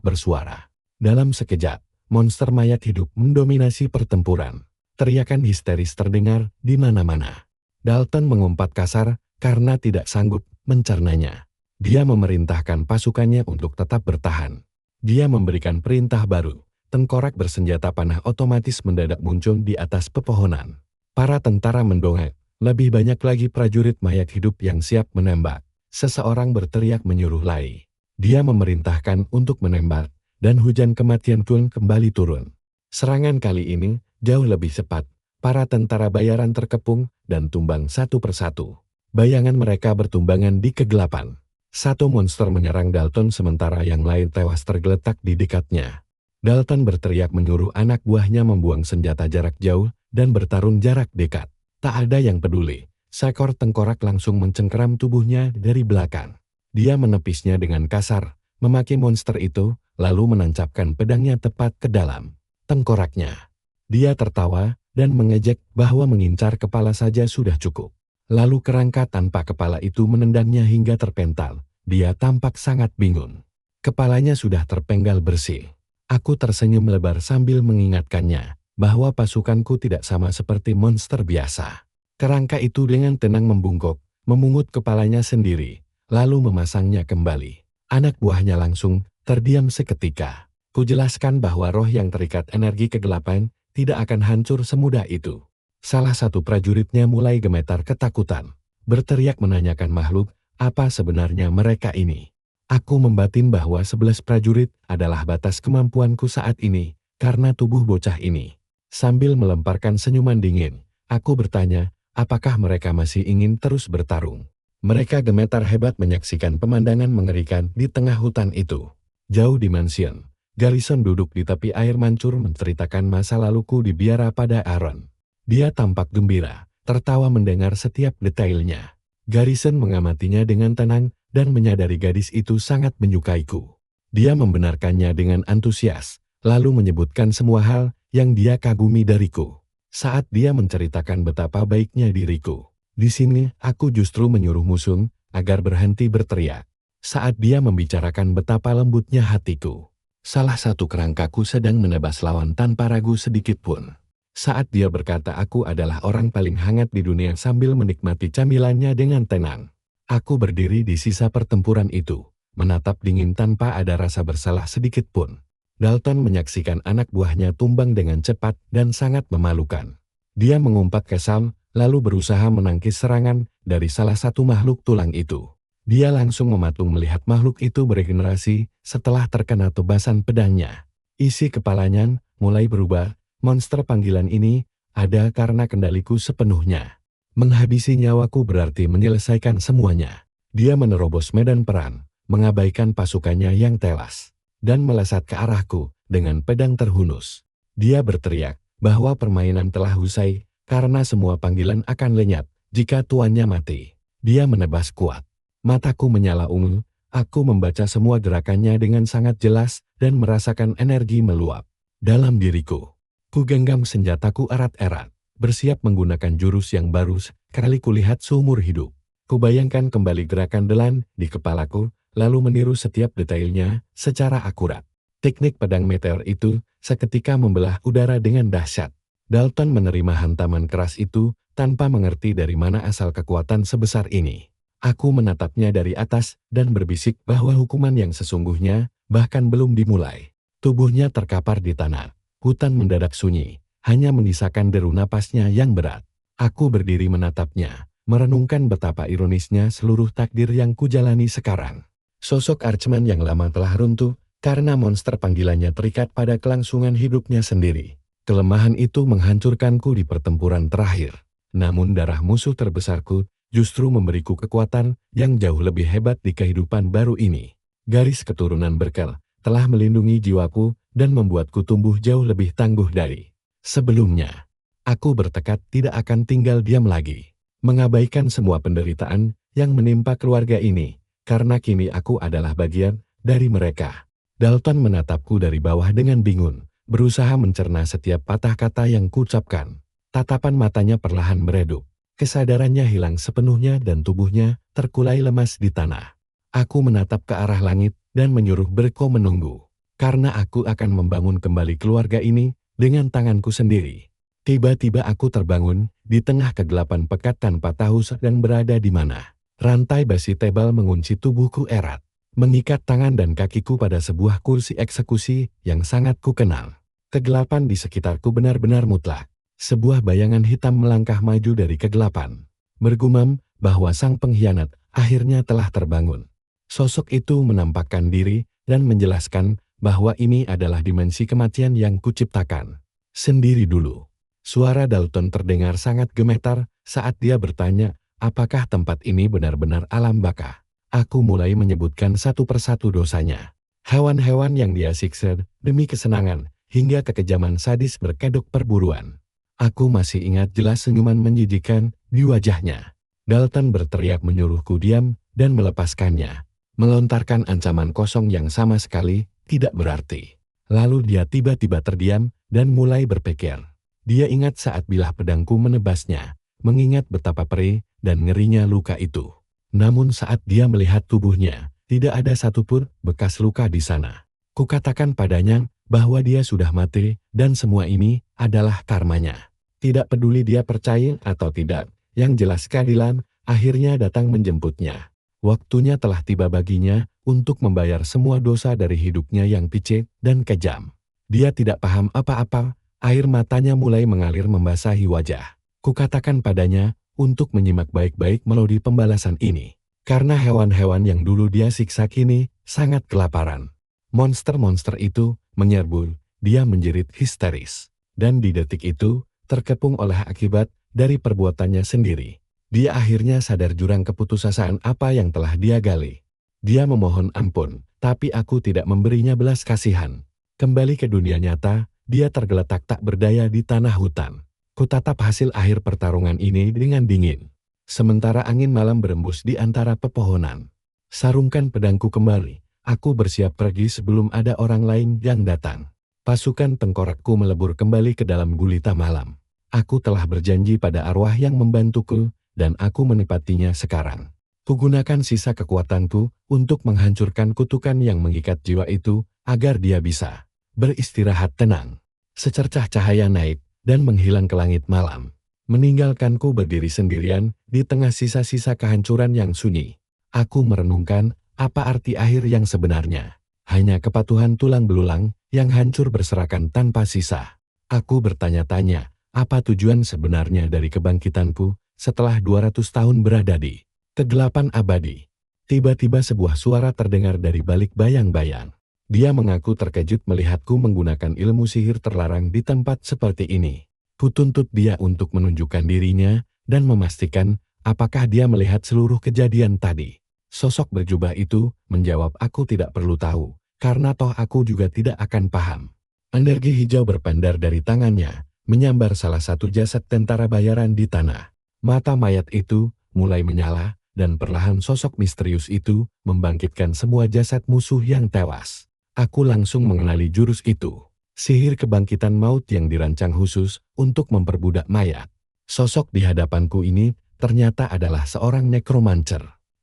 bersuara. Dalam sekejap, monster mayat hidup mendominasi pertempuran. Teriakan histeris terdengar di mana-mana. Dalton mengumpat kasar karena tidak sanggup mencernanya. Dia memerintahkan pasukannya untuk tetap bertahan. Dia memberikan perintah baru. Tengkorak bersenjata panah otomatis mendadak muncul di atas pepohonan. Para tentara mendongak. Lebih banyak lagi prajurit mayat hidup yang siap menembak. Seseorang berteriak menyuruh Lai. Dia memerintahkan untuk menembak, dan hujan kematian pun kembali turun. Serangan kali ini jauh lebih cepat. Para tentara bayaran terkepung dan tumbang satu persatu. Bayangan mereka bertumbangan di kegelapan. Satu monster menyerang Dalton sementara yang lain tewas tergeletak di dekatnya. Dalton berteriak menyuruh anak buahnya membuang senjata jarak jauh dan bertarung jarak dekat. Tak ada yang peduli. Seekor tengkorak langsung mencengkeram tubuhnya dari belakang. Dia menepisnya dengan kasar, memaki monster itu, lalu menancapkan pedangnya tepat ke dalam tengkoraknya. Dia tertawa dan mengejek bahwa mengincar kepala saja sudah cukup. Lalu kerangka tanpa kepala itu menendangnya hingga terpental. Dia tampak sangat bingung. Kepalanya sudah terpenggal bersih. Aku tersenyum lebar sambil mengingatkannya bahwa pasukanku tidak sama seperti monster biasa. Kerangka itu dengan tenang membungkuk, memungut kepalanya sendiri, lalu memasangnya kembali. Anak buahnya langsung terdiam seketika. Kujelaskan bahwa roh yang terikat energi kegelapan tidak akan hancur semudah itu. Salah satu prajuritnya mulai gemetar ketakutan. Berteriak menanyakan makhluk, apa sebenarnya mereka ini? Aku membatin bahwa 11 prajurit adalah batas kemampuanku saat ini, karena tubuh bocah ini. Sambil melemparkan senyuman dingin, aku bertanya, apakah mereka masih ingin terus bertarung? Mereka gemetar hebat menyaksikan pemandangan mengerikan di tengah hutan itu. Jauh di mansion, Garrison duduk di tepi air mancur menceritakan masa laluku di biara pada Aaron. Dia tampak gembira, tertawa mendengar setiap detailnya. Garrison mengamatinya dengan tenang dan menyadari gadis itu sangat menyukaiku. Dia membenarkannya dengan antusias, lalu menyebutkan semua hal yang dia kagumi dariku. Saat dia menceritakan betapa baiknya diriku, di sini aku justru menyuruh musuh agar berhenti berteriak. Saat dia membicarakan betapa lembutnya hatiku, salah satu kerangkaku sedang menebas lawan tanpa ragu sedikit pun. Saat dia berkata aku adalah orang paling hangat di dunia sambil menikmati camilannya dengan tenang. Aku berdiri di sisa pertempuran itu, menatap dingin tanpa ada rasa bersalah sedikit pun. Dalton menyaksikan anak buahnya tumbang dengan cepat dan sangat memalukan. Dia mengumpat kesal, lalu berusaha menangkis serangan dari salah satu makhluk tulang itu. Dia langsung mematung melihat makhluk itu beregenerasi setelah terkena tebasan pedangnya. Isi kepalanya mulai berubah. Monster panggilan ini ada karena kendaliku sepenuhnya. Menghabisi nyawaku berarti menyelesaikan semuanya. Dia menerobos medan perang, mengabaikan pasukannya yang tewas, dan melesat ke arahku dengan pedang terhunus. Dia berteriak bahwa permainan telah usai karena semua panggilan akan lenyap jika tuannya mati. Dia menebas kuat. Mataku menyala ungu. Aku membaca semua gerakannya dengan sangat jelas dan merasakan energi meluap dalam diriku. Ku genggam senjataku erat-erat, bersiap menggunakan jurus yang baru sekali kulihat seumur hidup. Ku bayangkan kembali gerakan Delan di kepalaku, lalu meniru setiap detailnya secara akurat. Teknik pedang meteor itu seketika membelah udara dengan dahsyat. Dalton menerima hantaman keras itu tanpa mengerti dari mana asal kekuatan sebesar ini. Aku menatapnya dari atas dan berbisik bahwa hukuman yang sesungguhnya bahkan belum dimulai. Tubuhnya terkapar di tanah. Hutan mendadak sunyi, hanya menyisakan deru napasnya yang berat. Aku berdiri menatapnya, merenungkan betapa ironisnya seluruh takdir yang kujalani sekarang. Sosok Archman yang lama telah runtuh, karena monster panggilannya terikat pada kelangsungan hidupnya sendiri. Kelemahan itu menghancurkanku di pertempuran terakhir. Namun darah musuh terbesarku justru memberiku kekuatan yang jauh lebih hebat di kehidupan baru ini. Garis keturunan Berkel telah melindungi jiwaku dan membuatku tumbuh jauh lebih tangguh dari sebelumnya. Aku bertekad tidak akan tinggal diam lagi, mengabaikan semua penderitaan yang menimpa keluarga ini, karena kini aku adalah bagian dari mereka. Dalton menatapku dari bawah dengan bingung, berusaha mencerna setiap patah kata yang kuucapkan. Tatapan matanya perlahan meredup. Kesadarannya hilang sepenuhnya dan tubuhnya terkulai lemas di tanah. Aku menatap ke arah langit dan menyuruh Berko menunggu. Karena aku akan membangun kembali keluarga ini dengan tanganku sendiri. Tiba-tiba aku terbangun di tengah kegelapan pekat tanpa tahu sedang berada di mana. Rantai besi tebal mengunci tubuhku erat, mengikat tangan dan kakiku pada sebuah kursi eksekusi yang sangat kukenal. Kegelapan di sekitarku benar-benar mutlak. Sebuah bayangan hitam melangkah maju dari kegelapan. Bergumam bahwa sang pengkhianat akhirnya telah terbangun. Sosok itu menampakkan diri dan menjelaskan bahwa ini adalah dimensi kematian yang kuciptakan sendiri dulu. Suara Dalton terdengar sangat gemetar saat dia bertanya, apakah tempat ini benar-benar alam baka? Aku mulai menyebutkan satu persatu dosanya. Hewan-hewan yang dia siksa demi kesenangan, hingga kekejaman sadis berkedok perburuan. Aku masih ingat jelas senyuman menjijikan di wajahnya. Dalton berteriak menyuruhku diam dan melepaskannya. Melontarkan ancaman kosong yang sama sekali tidak berarti. Lalu dia tiba-tiba terdiam dan mulai berpikir. Dia ingat saat bilah pedangku menebasnya, mengingat betapa perih dan ngerinya luka itu. Namun saat dia melihat tubuhnya, tidak ada satupun bekas luka di sana. Kukatakan padanya bahwa dia sudah mati dan semua ini adalah karmanya. Tidak peduli dia percaya atau tidak, yang jelas keadilan akhirnya datang menjemputnya. Waktunya telah tiba baginya untuk membayar semua dosa dari hidupnya yang picik dan kejam. Dia tidak paham apa-apa. Air matanya mulai mengalir membasahi wajah. Kukatakan padanya untuk menyimak baik-baik melodi pembalasan ini. Karena hewan-hewan yang dulu dia siksa kini sangat kelaparan. Monster-monster itu menyerbu, dia menjerit histeris. Dan di detik itu, terkepung oleh akibat dari perbuatannya sendiri. Dia akhirnya sadar jurang keputusasaan apa yang telah dia gali. Dia memohon ampun, tapi aku tidak memberinya belas kasihan. Kembali ke dunia nyata, dia tergeletak tak berdaya di tanah hutan. Kutatap hasil akhir pertarungan ini dengan dingin. Sementara angin malam berembus di antara pepohonan. Sarungkan pedangku kembali. Aku bersiap pergi sebelum ada orang lain yang datang. Pasukan tengkorakku melebur kembali ke dalam gulita malam. Aku telah berjanji pada arwah yang membantuku, dan aku menepatinya sekarang. Kugunakan sisa kekuatanku untuk menghancurkan kutukan yang mengikat jiwa itu, agar dia bisa beristirahat tenang. Secercah cahaya naik dan menghilang ke langit malam, meninggalkanku berdiri sendirian di tengah sisa-sisa kehancuran yang sunyi. Aku merenungkan apa arti akhir yang sebenarnya. Hanya kepatuhan tulang belulang yang hancur berserakan tanpa sisa. Aku bertanya-tanya, apa tujuan sebenarnya dari kebangkitanku setelah 200 tahun berada di kegelapan abadi? Tiba-tiba sebuah suara terdengar dari balik bayang-bayang. Dia mengaku terkejut melihatku menggunakan ilmu sihir terlarang di tempat seperti ini. Kutuntut dia untuk menunjukkan dirinya dan memastikan apakah dia melihat seluruh kejadian tadi. Sosok berjubah itu menjawab aku tidak perlu tahu, karena toh aku juga tidak akan paham. Energi hijau berpandar dari tangannya, menyambar salah satu jasad tentara bayaran di tanah. Mata mayat itu mulai menyala, dan perlahan sosok misterius itu membangkitkan semua jasad musuh yang tewas. Aku langsung mengenali jurus itu. Sihir kebangkitan maut yang dirancang khusus untuk memperbudak mayat. Sosok di hadapanku ini ternyata adalah seorang nekromancer.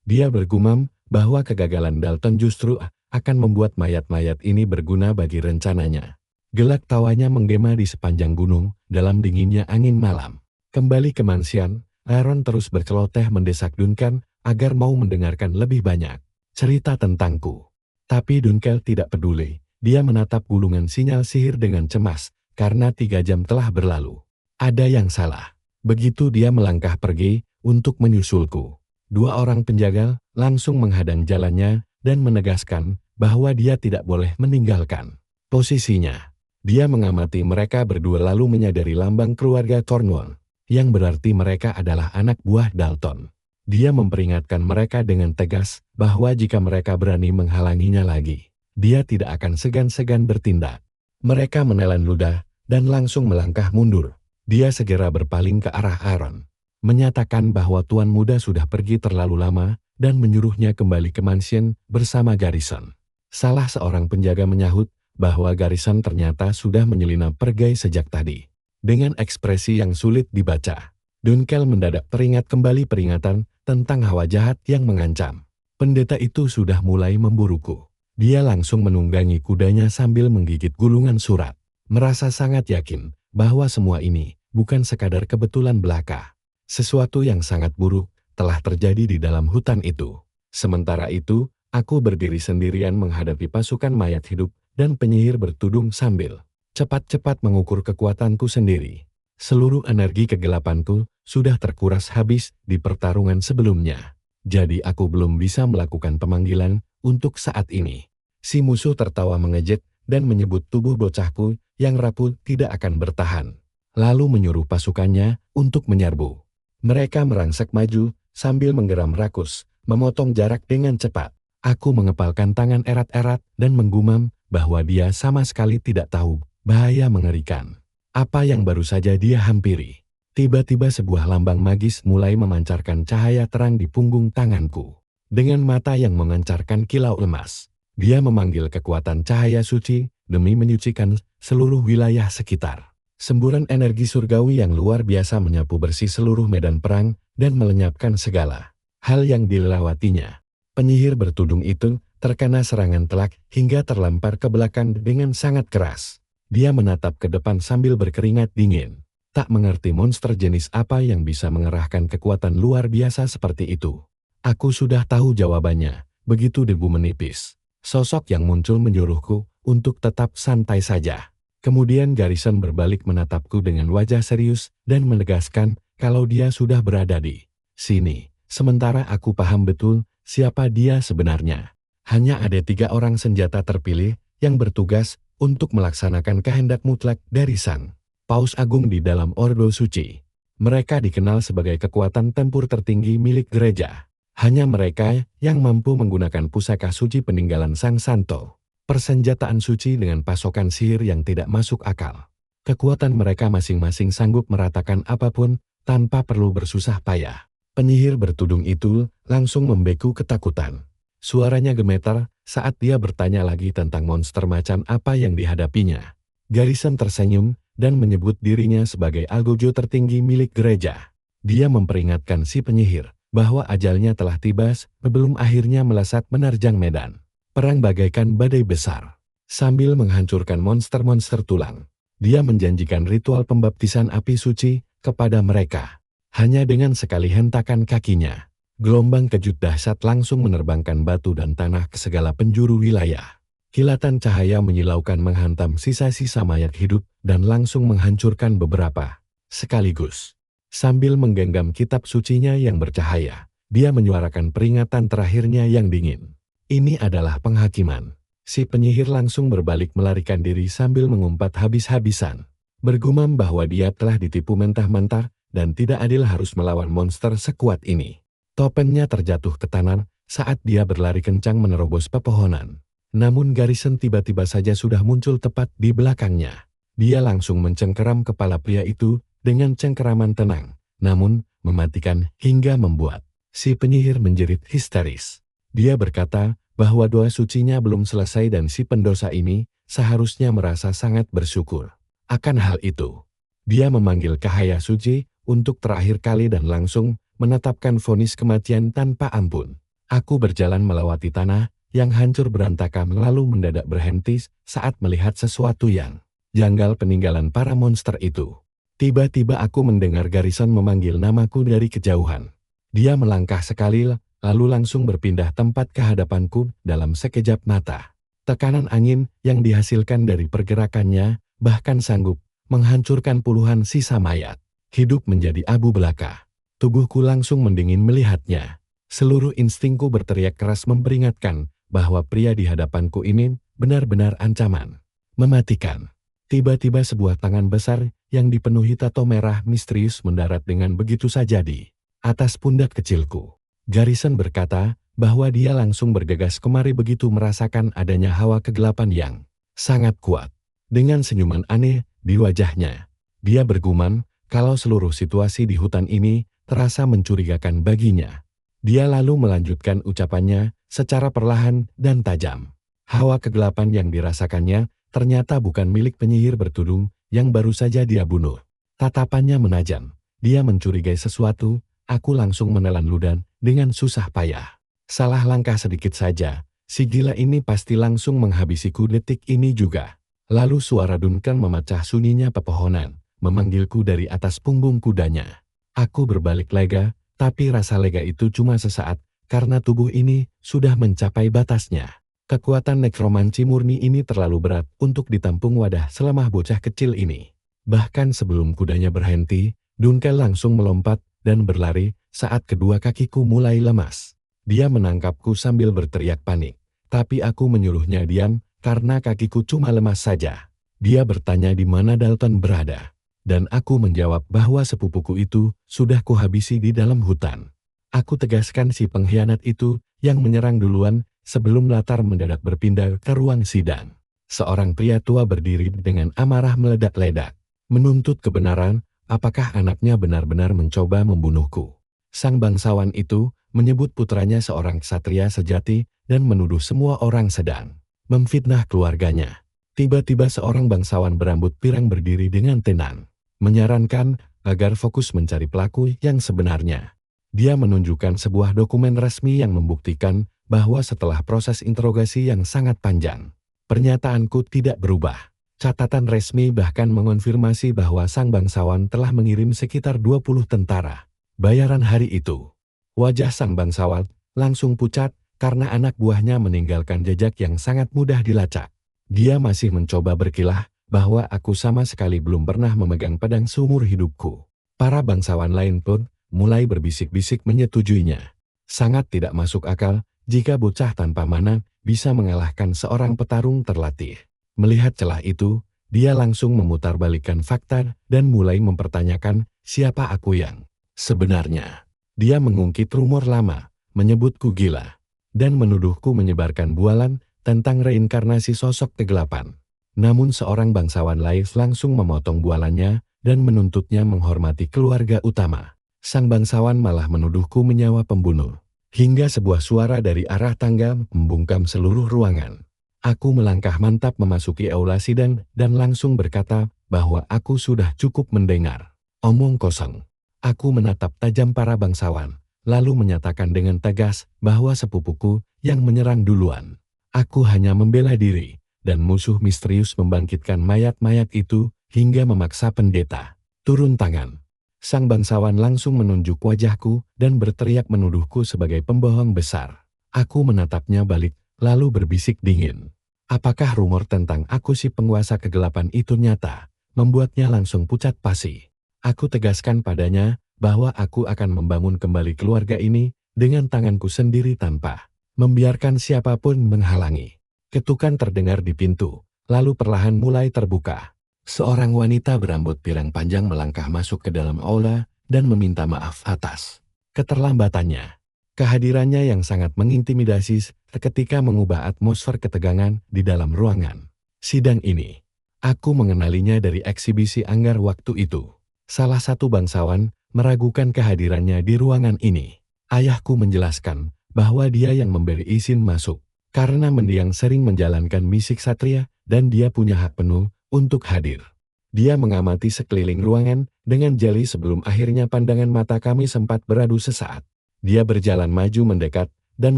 Dia bergumam bahwa kegagalan Dalton justru akan membuat mayat-mayat ini berguna bagi rencananya. Gelak tawanya menggema di sepanjang gunung dalam dinginnya angin malam. Kembali ke mansion, Aaron terus berceloteh mendesak Duncan agar mau mendengarkan lebih banyak cerita tentangku. Tapi Duncan tidak peduli. Dia menatap gulungan sinyal sihir dengan cemas, karena 3 jam telah berlalu. Ada yang salah. Begitu dia melangkah pergi untuk menyusulku. 2 orang penjaga langsung menghadang jalannya dan menegaskan bahwa dia tidak boleh meninggalkan posisinya. Dia mengamati mereka berdua lalu menyadari lambang keluarga Cornwall, yang berarti mereka adalah anak buah Dalton. Dia memperingatkan mereka dengan tegas bahwa jika mereka berani menghalanginya lagi, dia tidak akan segan-segan bertindak. Mereka menelan ludah dan langsung melangkah mundur. Dia segera berpaling ke arah Aaron, menyatakan bahwa tuan muda sudah pergi terlalu lama dan menyuruhnya kembali ke mansion bersama Garrison. Salah seorang penjaga menyahut bahwa Garrison ternyata sudah menyelinap pergi sejak tadi. Dengan ekspresi yang sulit dibaca, Dunkel mendadak teringat kembali peringatan tentang hawa jahat yang mengancam. Pendeta itu sudah mulai memburuku. Dia langsung menunggangi kudanya sambil menggigit gulungan surat. Merasa sangat yakin bahwa semua ini bukan sekadar kebetulan belaka. Sesuatu yang sangat buruk telah terjadi di dalam hutan itu. Sementara itu, aku berdiri sendirian menghadapi pasukan mayat hidup dan penyihir bertudung sambil cepat-cepat mengukur kekuatanku sendiri. Seluruh energi kegelapanku sudah terkuras habis di pertarungan sebelumnya. Jadi aku belum bisa melakukan pemanggilan untuk saat ini. Si musuh tertawa mengejek dan menyebut tubuh bocahku yang rapuh tidak akan bertahan. Lalu menyuruh pasukannya untuk menyerbu. Mereka merangsek maju sambil menggeram rakus, memotong jarak dengan cepat. Aku mengepalkan tangan erat-erat dan menggumam bahwa dia sama sekali tidak tahu bahaya mengerikan apa yang baru saja dia hampiri. Tiba-tiba sebuah lambang magis mulai memancarkan cahaya terang di punggung tanganku. Dengan mata yang memancarkan kilau emas, dia memanggil kekuatan cahaya suci demi menyucikan seluruh wilayah sekitar. Semburan energi surgawi yang luar biasa menyapu bersih seluruh medan perang dan melenyapkan segala hal yang dilewatinya. Penyihir bertudung itu terkena serangan telak hingga terlempar ke belakang dengan sangat keras. Dia menatap ke depan sambil berkeringat dingin. Tak mengerti monster jenis apa yang bisa mengerahkan kekuatan luar biasa seperti itu. Aku sudah tahu jawabannya, begitu debu menipis. Sosok yang muncul menyuruhku untuk tetap santai saja. Kemudian Garrison berbalik menatapku dengan wajah serius dan menegaskan kalau dia sudah berada di sini. Sementara aku paham betul siapa dia sebenarnya. Hanya ada 3 orang senjata terpilih yang bertugas untuk melaksanakan kehendak mutlak dari Sang Paus Agung di dalam Ordo Suci. Mereka dikenal sebagai kekuatan tempur tertinggi milik gereja. Hanya mereka yang mampu menggunakan pusaka suci peninggalan Sang Santo. Persenjataan suci dengan pasokan sihir yang tidak masuk akal. Kekuatan mereka masing-masing sanggup meratakan apapun tanpa perlu bersusah payah. Penyihir bertudung itu langsung membeku ketakutan. Suaranya gemetar saat dia bertanya lagi tentang monster macan apa yang dihadapinya. Garrison tersenyum dan menyebut dirinya sebagai algojo tertinggi milik gereja. Dia memperingatkan si penyihir bahwa ajalnya telah tiba sebelum akhirnya melesat menerjang medan perang bagaikan badai besar. Sambil menghancurkan monster-monster tulang, dia menjanjikan ritual pembaptisan api suci kepada mereka. Hanya dengan sekali hentakan kakinya, gelombang kejut dahsyat langsung menerbangkan batu dan tanah ke segala penjuru wilayah. Kilatan cahaya menyilaukan menghantam sisa-sisa mayat hidup dan langsung menghancurkan beberapa sekaligus. Sambil menggenggam kitab sucinya yang bercahaya, dia menyuarakan peringatan terakhirnya yang dingin. Ini adalah penghakiman. Si penyihir langsung berbalik melarikan diri sambil mengumpat habis-habisan. Bergumam bahwa dia telah ditipu mentah-mentah dan tidak adil harus melawan monster sekuat ini. Topengnya terjatuh ke tanah saat dia berlari kencang menerobos pepohonan. Namun Garrison tiba-tiba saja sudah muncul tepat di belakangnya. Dia langsung mencengkeram kepala pria itu dengan cengkeraman tenang, namun mematikan hingga membuat si penyihir menjerit histeris. Dia berkata bahwa doa sucinya belum selesai dan si pendosa ini seharusnya merasa sangat bersyukur akan hal itu. Dia memanggil cahaya suci untuk terakhir kali dan langsung menetapkan vonis kematian tanpa ampun. Aku berjalan melewati tanah yang hancur berantakan lalu mendadak berhenti saat melihat sesuatu yang janggal peninggalan para monster itu. Tiba-tiba aku mendengar Garrison memanggil namaku dari kejauhan. Dia melangkah sekali lalu langsung berpindah tempat ke hadapanku dalam sekejap mata. Tekanan angin yang dihasilkan dari pergerakannya bahkan sanggup menghancurkan puluhan sisa mayat. Hidup menjadi abu belaka. Tubuhku langsung mendingin melihatnya. Seluruh instingku berteriak keras memperingatkan bahwa pria di hadapanku ini benar-benar ancaman mematikan. Tiba-tiba sebuah tangan besar yang dipenuhi tato merah misterius mendarat dengan begitu saja di atas pundak kecilku. Garrison berkata bahwa dia langsung bergegas kemari begitu merasakan adanya hawa kegelapan yang sangat kuat. Dengan senyuman aneh di wajahnya, dia bergumam kalau seluruh situasi di hutan ini terasa mencurigakan baginya. Dia lalu melanjutkan ucapannya secara perlahan dan tajam. Hawa kegelapan yang dirasakannya ternyata bukan milik penyihir bertudung yang baru saja dia bunuh. Tatapannya menajam, dia mencurigai sesuatu, aku langsung menelan ludan dengan susah payah. Salah langkah sedikit saja, si gila ini pasti langsung menghabisiku detik ini juga. Lalu suara Duncan memecah sunyinya pepohonan, memanggilku dari atas punggung kudanya. Aku berbalik lega, tapi rasa lega itu cuma sesaat, karena tubuh ini sudah mencapai batasnya. Kekuatan nekromansi murni ini terlalu berat untuk ditampung wadah selemah bocah kecil ini. Bahkan sebelum kudanya berhenti, Duncan langsung melompat dan berlari saat kedua kakiku mulai lemas. Dia menangkapku sambil berteriak panik, tapi aku menyuruhnya diam karena kakiku cuma lemas saja. Dia bertanya di mana Dalton berada, dan aku menjawab bahwa sepupuku itu sudah kuhabisi di dalam hutan. Aku tegaskan si pengkhianat itu yang menyerang duluan sebelum latar mendadak berpindah ke ruang sidang. Seorang pria tua berdiri dengan amarah meledak-ledak, menuntut kebenaran, apakah anaknya benar-benar mencoba membunuhku. Sang bangsawan itu menyebut putranya seorang ksatria sejati dan menuduh semua orang sedang memfitnah keluarganya. Tiba-tiba seorang bangsawan berambut pirang berdiri dengan tenang, menyarankan agar fokus mencari pelaku yang sebenarnya. Dia menunjukkan sebuah dokumen resmi yang membuktikan bahwa setelah proses interogasi yang sangat panjang, pernyataanku tidak berubah. Catatan resmi bahkan mengonfirmasi bahwa sang bangsawan telah mengirim sekitar 20 tentara. Bayaran hari itu, wajah sang bangsawan langsung pucat karena anak buahnya meninggalkan jejak yang sangat mudah dilacak. Dia masih mencoba berkilah bahwa aku sama sekali belum pernah memegang pedang seumur hidupku. Para bangsawan lain pun mulai berbisik-bisik menyetujuinya. Sangat tidak masuk akal jika bocah tanpa mana bisa mengalahkan seorang petarung terlatih. Melihat celah itu, dia langsung memutarbalikkan fakta dan mulai mempertanyakan siapa aku yang sebenarnya. Dia mengungkit rumor lama, menyebutku gila, dan menuduhku menyebarkan bualan tentang reinkarnasi sosok kegelapan. Namun seorang bangsawan lain langsung memotong bualannya dan menuntutnya menghormati keluarga utama. Sang bangsawan malah menuduhku menyawa pembunuh. Hingga sebuah suara dari arah tangga membungkam seluruh ruangan. Aku melangkah mantap memasuki aula sidang dan langsung berkata bahwa aku sudah cukup mendengar omong kosong. Aku menatap tajam para bangsawan, lalu menyatakan dengan tegas bahwa sepupuku yang menyerang duluan. Aku hanya membela diri, dan musuh misterius membangkitkan mayat-mayat itu hingga memaksa pendeta turun tangan. Sang bangsawan langsung menunjuk wajahku dan berteriak menuduhku sebagai pembohong besar. Aku menatapnya balik, lalu berbisik dingin. Apakah rumor tentang aku si penguasa kegelapan itu nyata? Membuatnya langsung pucat pasi. Aku tegaskan padanya bahwa aku akan membangun kembali keluarga ini dengan tanganku sendiri tanpa membiarkan siapapun menghalangi. Ketukan terdengar di pintu, lalu perlahan mulai terbuka. Seorang wanita berambut pirang panjang melangkah masuk ke dalam aula dan meminta maaf atas keterlambatannya. Kehadirannya yang sangat mengintimidasi ketika mengubah atmosfer ketegangan di dalam ruangan sidang ini. Aku mengenalinya dari eksibisi anggar waktu itu. Salah satu bangsawan meragukan kehadirannya di ruangan ini. Ayahku menjelaskan bahwa dia yang memberi izin masuk, karena mendiang sering menjalankan misi ksatria dan dia punya hak penuh untuk hadir. Dia mengamati sekeliling ruangan dengan jeli sebelum akhirnya pandangan mata kami sempat beradu sesaat. Dia berjalan maju mendekat dan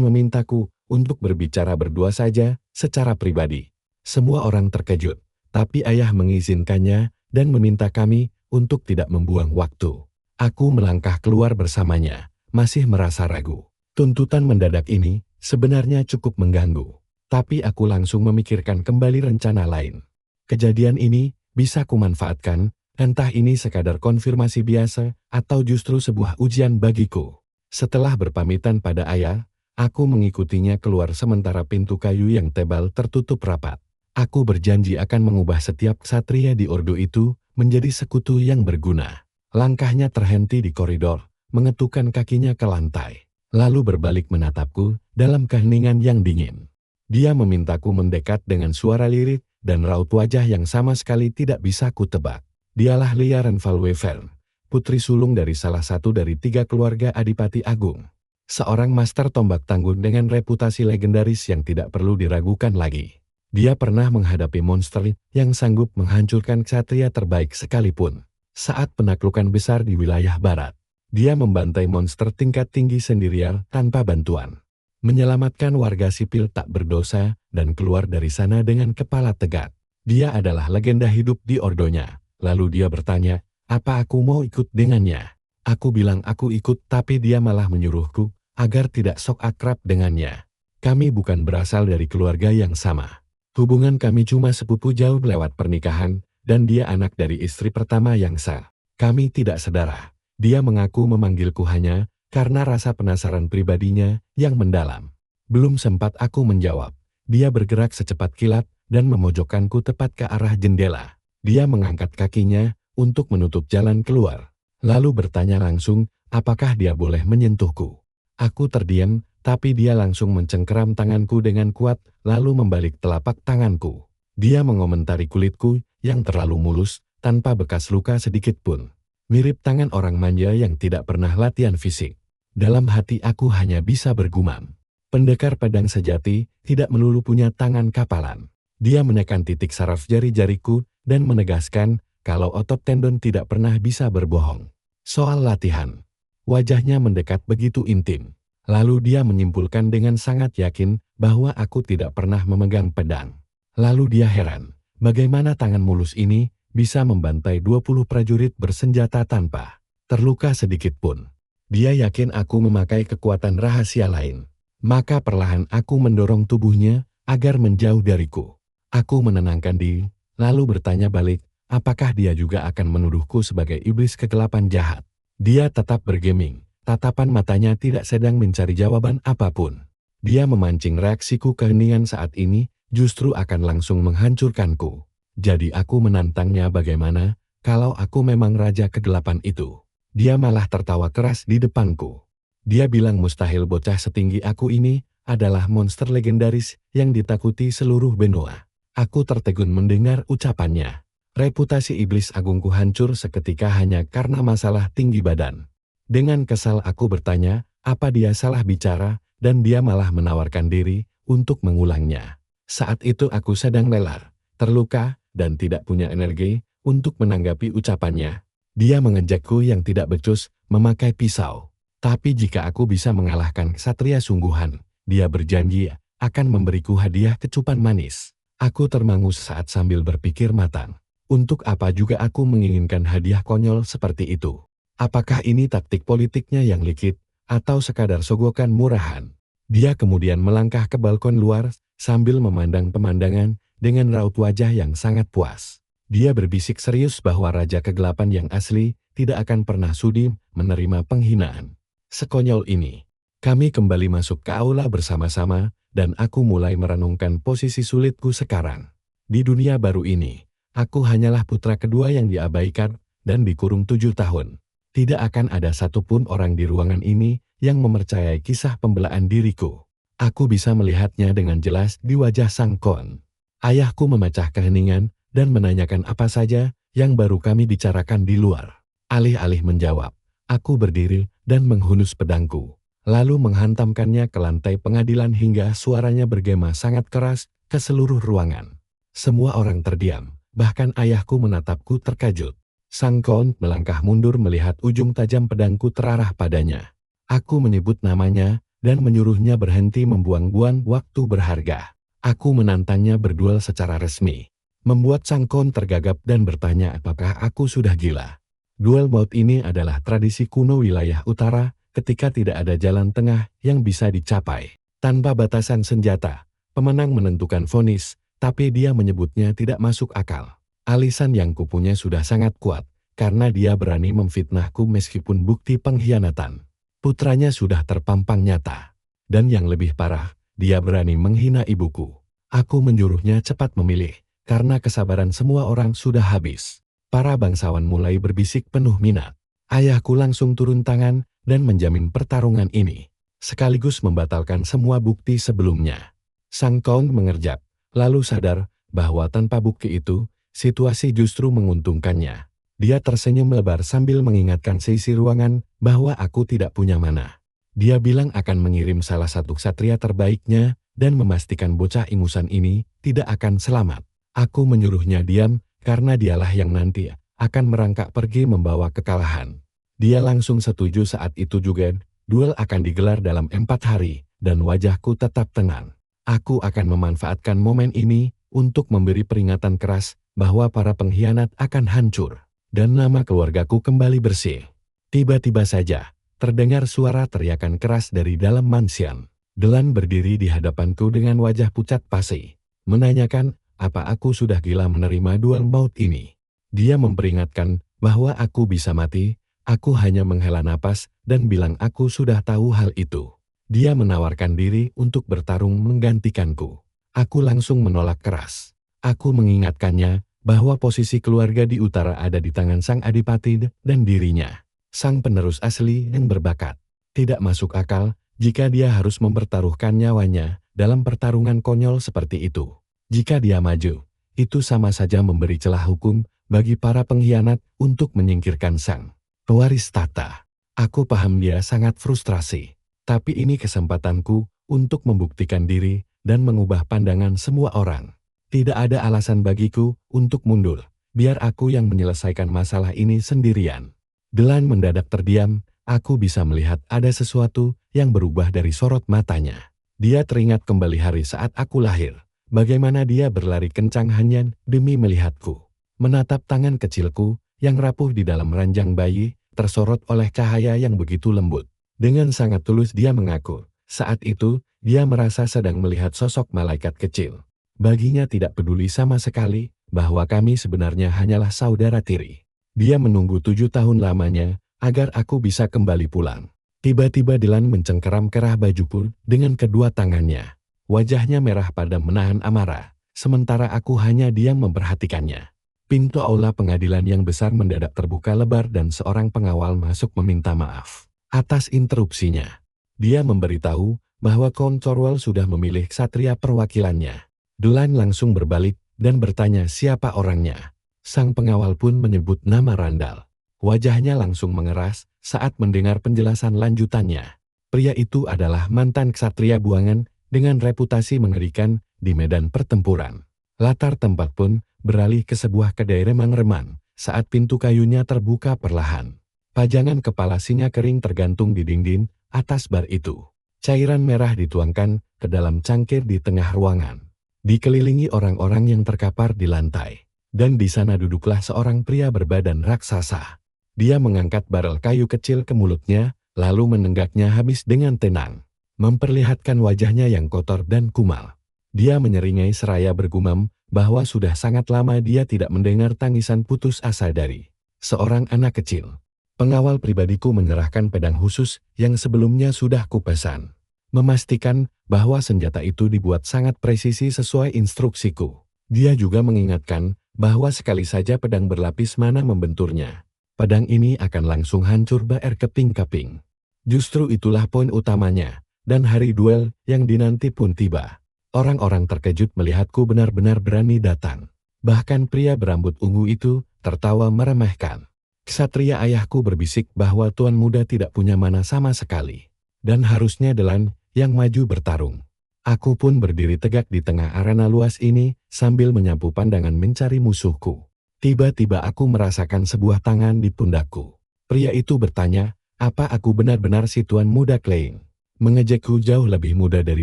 memintaku untuk berbicara berdua saja secara pribadi. Semua orang terkejut, tapi ayah mengizinkannya dan meminta kami untuk tidak membuang waktu. Aku melangkah keluar bersamanya, masih merasa ragu. Tuntutan mendadak ini sebenarnya cukup mengganggu, tapi aku langsung memikirkan kembali rencana lain. Kejadian ini bisa kumanfaatkan, entah ini sekadar konfirmasi biasa atau justru sebuah ujian bagiku. Setelah berpamitan pada ayah, aku mengikutinya keluar sementara pintu kayu yang tebal tertutup rapat. Aku berjanji akan mengubah setiap ksatria di ordo itu menjadi sekutu yang berguna. Langkahnya terhenti di koridor, mengetukkan kakinya ke lantai, lalu berbalik menatapku dalam keheningan yang dingin. Dia memintaku mendekat dengan suara lirik dan raut wajah yang sama sekali tidak bisa kutebak. Dialah Lia Renvalwevern, putri sulung dari salah satu dari 3 keluarga Adipati Agung. Seorang master tombak tangguh dengan reputasi legendaris yang tidak perlu diragukan lagi. Dia pernah menghadapi monster yang sanggup menghancurkan ksatria terbaik sekalipun. Saat penaklukan besar di wilayah barat, dia membantai monster tingkat tinggi sendirian tanpa bantuan. Menyelamatkan warga sipil tak berdosa dan keluar dari sana dengan kepala tegak. Dia adalah legenda hidup di ordonya. Lalu dia bertanya, apa aku mau ikut dengannya? Aku bilang aku ikut, tapi dia malah menyuruhku agar tidak sok akrab dengannya. Kami bukan berasal dari keluarga yang sama. Hubungan kami cuma sepupu jauh lewat pernikahan, dan dia anak dari istri pertama yang sah. Kami tidak sedara. Dia mengaku memanggilku hanya karena rasa penasaran pribadinya yang mendalam. Belum sempat aku menjawab. Dia bergerak secepat kilat dan memojokkanku tepat ke arah jendela. Dia mengangkat kakinya untuk menutup jalan keluar. Lalu bertanya langsung, apakah dia boleh menyentuhku? Aku terdiam, tapi dia langsung mencengkeram tanganku dengan kuat, lalu membalik telapak tanganku. Dia mengomentari kulitku yang terlalu mulus, tanpa bekas luka sedikit pun. Mirip tangan orang manja yang tidak pernah latihan fisik. Dalam hati aku hanya bisa bergumam. Pendekar pedang sejati tidak melulu punya tangan kapalan. Dia menekan titik saraf jari-jariku dan menegaskan kalau otot tendon tidak pernah bisa berbohong. Soal latihan, wajahnya mendekat begitu intim. Lalu dia menyimpulkan dengan sangat yakin bahwa aku tidak pernah memegang pedang. Lalu dia heran, bagaimana tangan mulus ini bisa membantai 20 prajurit bersenjata tanpa terluka sedikit pun. Dia yakin aku memakai kekuatan rahasia lain. Maka perlahan aku mendorong tubuhnya agar menjauh dariku. Aku menenangkan diri, lalu bertanya balik, apakah dia juga akan menuduhku sebagai iblis kegelapan jahat. Dia tetap bergeming, tatapan matanya tidak sedang mencari jawaban apapun. Dia memancing reaksiku keheningan saat ini, justru akan langsung menghancurkanku. Jadi aku menantangnya bagaimana kalau aku memang raja kegelapan itu. Dia malah tertawa keras di depanku. Dia bilang mustahil bocah setinggi aku ini adalah monster legendaris yang ditakuti seluruh benua. Aku tertegun mendengar ucapannya. Reputasi iblis agungku hancur seketika hanya karena masalah tinggi badan. Dengan kesal aku bertanya, apa dia salah bicara, dan dia malah menawarkan diri untuk mengulangnya. Saat itu aku sedang lelah, terluka, dan tidak punya energi untuk menanggapi ucapannya. Dia mengejakku yang tidak becus memakai pisau. Tapi jika aku bisa mengalahkan ksatria sungguhan, dia berjanji akan memberiku hadiah kecupan manis. Aku termangu saat sambil berpikir matang. Untuk apa juga aku menginginkan hadiah konyol seperti itu? Apakah ini taktik politiknya yang likit, atau sekadar sogokan murahan? Dia kemudian melangkah ke balkon luar sambil memandang pemandangan dengan raut wajah yang sangat puas. Dia berbisik serius bahwa Raja Kegelapan yang asli tidak akan pernah sudi menerima penghinaan. Sekonyol ini, kami kembali masuk ke aula bersama-sama, dan aku mulai merenungkan posisi sulitku sekarang. Di dunia baru ini, aku hanyalah putra kedua yang diabaikan dan dikurung 7 tahun. Tidak akan ada satupun orang di ruangan ini yang mempercayai kisah pembelaan diriku. Aku bisa melihatnya dengan jelas di wajah Sang Kon. Ayahku memecah keheningan dan menanyakan apa saja yang baru kami bicarakan di luar. Alih-alih menjawab, aku berdiri dan menghunus pedangku, lalu menghantamkannya ke lantai pengadilan hingga suaranya bergema sangat keras ke seluruh ruangan. Semua orang terdiam, bahkan ayahku menatapku terkejut. Sang Kon melangkah mundur melihat ujung tajam pedangku terarah padanya. Aku menyebut namanya dan menyuruhnya berhenti membuang-buang waktu berharga. Aku menantangnya berduel secara resmi, membuat Sang Kon tergagap dan bertanya apakah aku sudah gila. Duel maut ini adalah tradisi kuno wilayah utara ketika tidak ada jalan tengah yang bisa dicapai. Tanpa batasan senjata, pemenang menentukan vonis, tapi dia menyebutnya tidak masuk akal. Alisan yang kupunya sudah sangat kuat, karena dia berani memfitnahku meskipun bukti pengkhianatan putranya sudah terpampang nyata. Dan yang lebih parah, dia berani menghina ibuku. Aku menyuruhnya cepat memilih, karena kesabaran semua orang sudah habis. Para bangsawan mulai berbisik penuh minat. Ayahku langsung turun tangan dan menjamin pertarungan ini, sekaligus membatalkan semua bukti sebelumnya. Sang Kon mengerjap, lalu sadar bahwa tanpa bukti itu, situasi justru menguntungkannya. Dia tersenyum lebar sambil mengingatkan seisi ruangan bahwa aku tidak punya mana. Dia bilang akan mengirim salah satu ksatria terbaiknya dan memastikan bocah ingusan ini tidak akan selamat. Aku menyuruhnya diam karena dialah yang nanti akan merangkak pergi membawa kekalahan. Dia langsung setuju saat itu juga, duel akan digelar dalam 4 hari, dan wajahku tetap tenang. Aku akan memanfaatkan momen ini untuk memberi peringatan keras bahwa para pengkhianat akan hancur, dan nama keluargaku kembali bersih. Tiba-tiba saja, terdengar suara teriakan keras dari dalam mansion. Delan berdiri di hadapanku dengan wajah pucat pasi, menanyakan apa aku sudah gila menerima duel maut ini. Dia memperingatkan bahwa aku bisa mati, aku hanya menghela napas dan bilang aku sudah tahu hal itu. Dia menawarkan diri untuk bertarung menggantikanku. Aku langsung menolak keras. Aku mengingatkannya bahwa posisi keluarga di utara ada di tangan sang adipati dan dirinya, sang penerus asli yang berbakat. Tidak masuk akal jika dia harus mempertaruhkan nyawanya dalam pertarungan konyol seperti itu. Jika dia maju, itu sama saja memberi celah hukum bagi para pengkhianat untuk menyingkirkan sang pewaris tahta. Aku paham dia sangat frustrasi, tapi ini kesempatanku untuk membuktikan diri dan mengubah pandangan semua orang. Tidak ada alasan bagiku untuk mundur, biar aku yang menyelesaikan masalah ini sendirian. Delan mendadak terdiam. Aku bisa melihat ada sesuatu yang berubah dari sorot matanya. Dia teringat kembali hari saat aku lahir. Bagaimana dia berlari kencang hanya demi melihatku. Menatap tangan kecilku yang rapuh di dalam ranjang bayi, tersorot oleh cahaya yang begitu lembut. Dengan sangat tulus dia mengaku, saat itu dia merasa sedang melihat sosok malaikat kecil. Baginya tidak peduli sama sekali bahwa kami sebenarnya hanyalah saudara tiri. Dia menunggu 7 tahun lamanya agar aku bisa kembali pulang. Tiba-tiba Delan mencengkeram kerah bajuku dengan kedua tangannya. Wajahnya merah padam menahan amarah, sementara aku hanya diam memperhatikannya. Pintu aula pengadilan yang besar mendadak terbuka lebar dan seorang pengawal masuk meminta maaf atas interupsinya. Dia memberitahu bahwa Contorwell sudah memilih ksatria perwakilannya. Delan langsung berbalik dan bertanya siapa orangnya. Sang pengawal pun menyebut nama Randall. Wajahnya langsung mengeras saat mendengar penjelasan lanjutannya. Pria itu adalah mantan ksatria buangan dengan reputasi mengerikan di medan pertempuran. Latar tempat pun beralih ke sebuah kedai remang-remang saat pintu kayunya terbuka perlahan. Pajangan kepala singa kering tergantung di dinding atas bar itu. Cairan merah dituangkan ke dalam cangkir di tengah ruangan. Dikelilingi orang-orang yang terkapar di lantai. Dan di sana duduklah seorang pria berbadan raksasa. Dia mengangkat barel kayu kecil ke mulutnya, lalu menenggaknya habis dengan tenang, memperlihatkan wajahnya yang kotor dan kumal. Dia menyeringai seraya bergumam bahwa sudah sangat lama dia tidak mendengar tangisan putus asa dari seorang anak kecil. Pengawal pribadiku menyerahkan pedang khusus yang sebelumnya sudah kupesan, memastikan bahwa senjata itu dibuat sangat presisi sesuai instruksiku. Dia juga mengingatkan bahwa sekali saja pedang berlapis mana membenturnya, pedang ini akan langsung hancur berkeping-keping. Justru itulah poin utamanya, dan hari duel yang dinanti pun tiba. Orang-orang terkejut melihatku benar-benar berani datang. Bahkan pria berambut ungu itu tertawa meremehkan. Ksatria ayahku berbisik bahwa tuan muda tidak punya mana sama sekali, dan harusnya Delan yang maju bertarung. Aku pun berdiri tegak di tengah arena luas ini sambil menyapu pandangan mencari musuhku. Tiba-tiba aku merasakan sebuah tangan di pundakku. Pria itu bertanya, apa aku benar-benar si tuan muda Klein? Mengejekku jauh lebih muda dari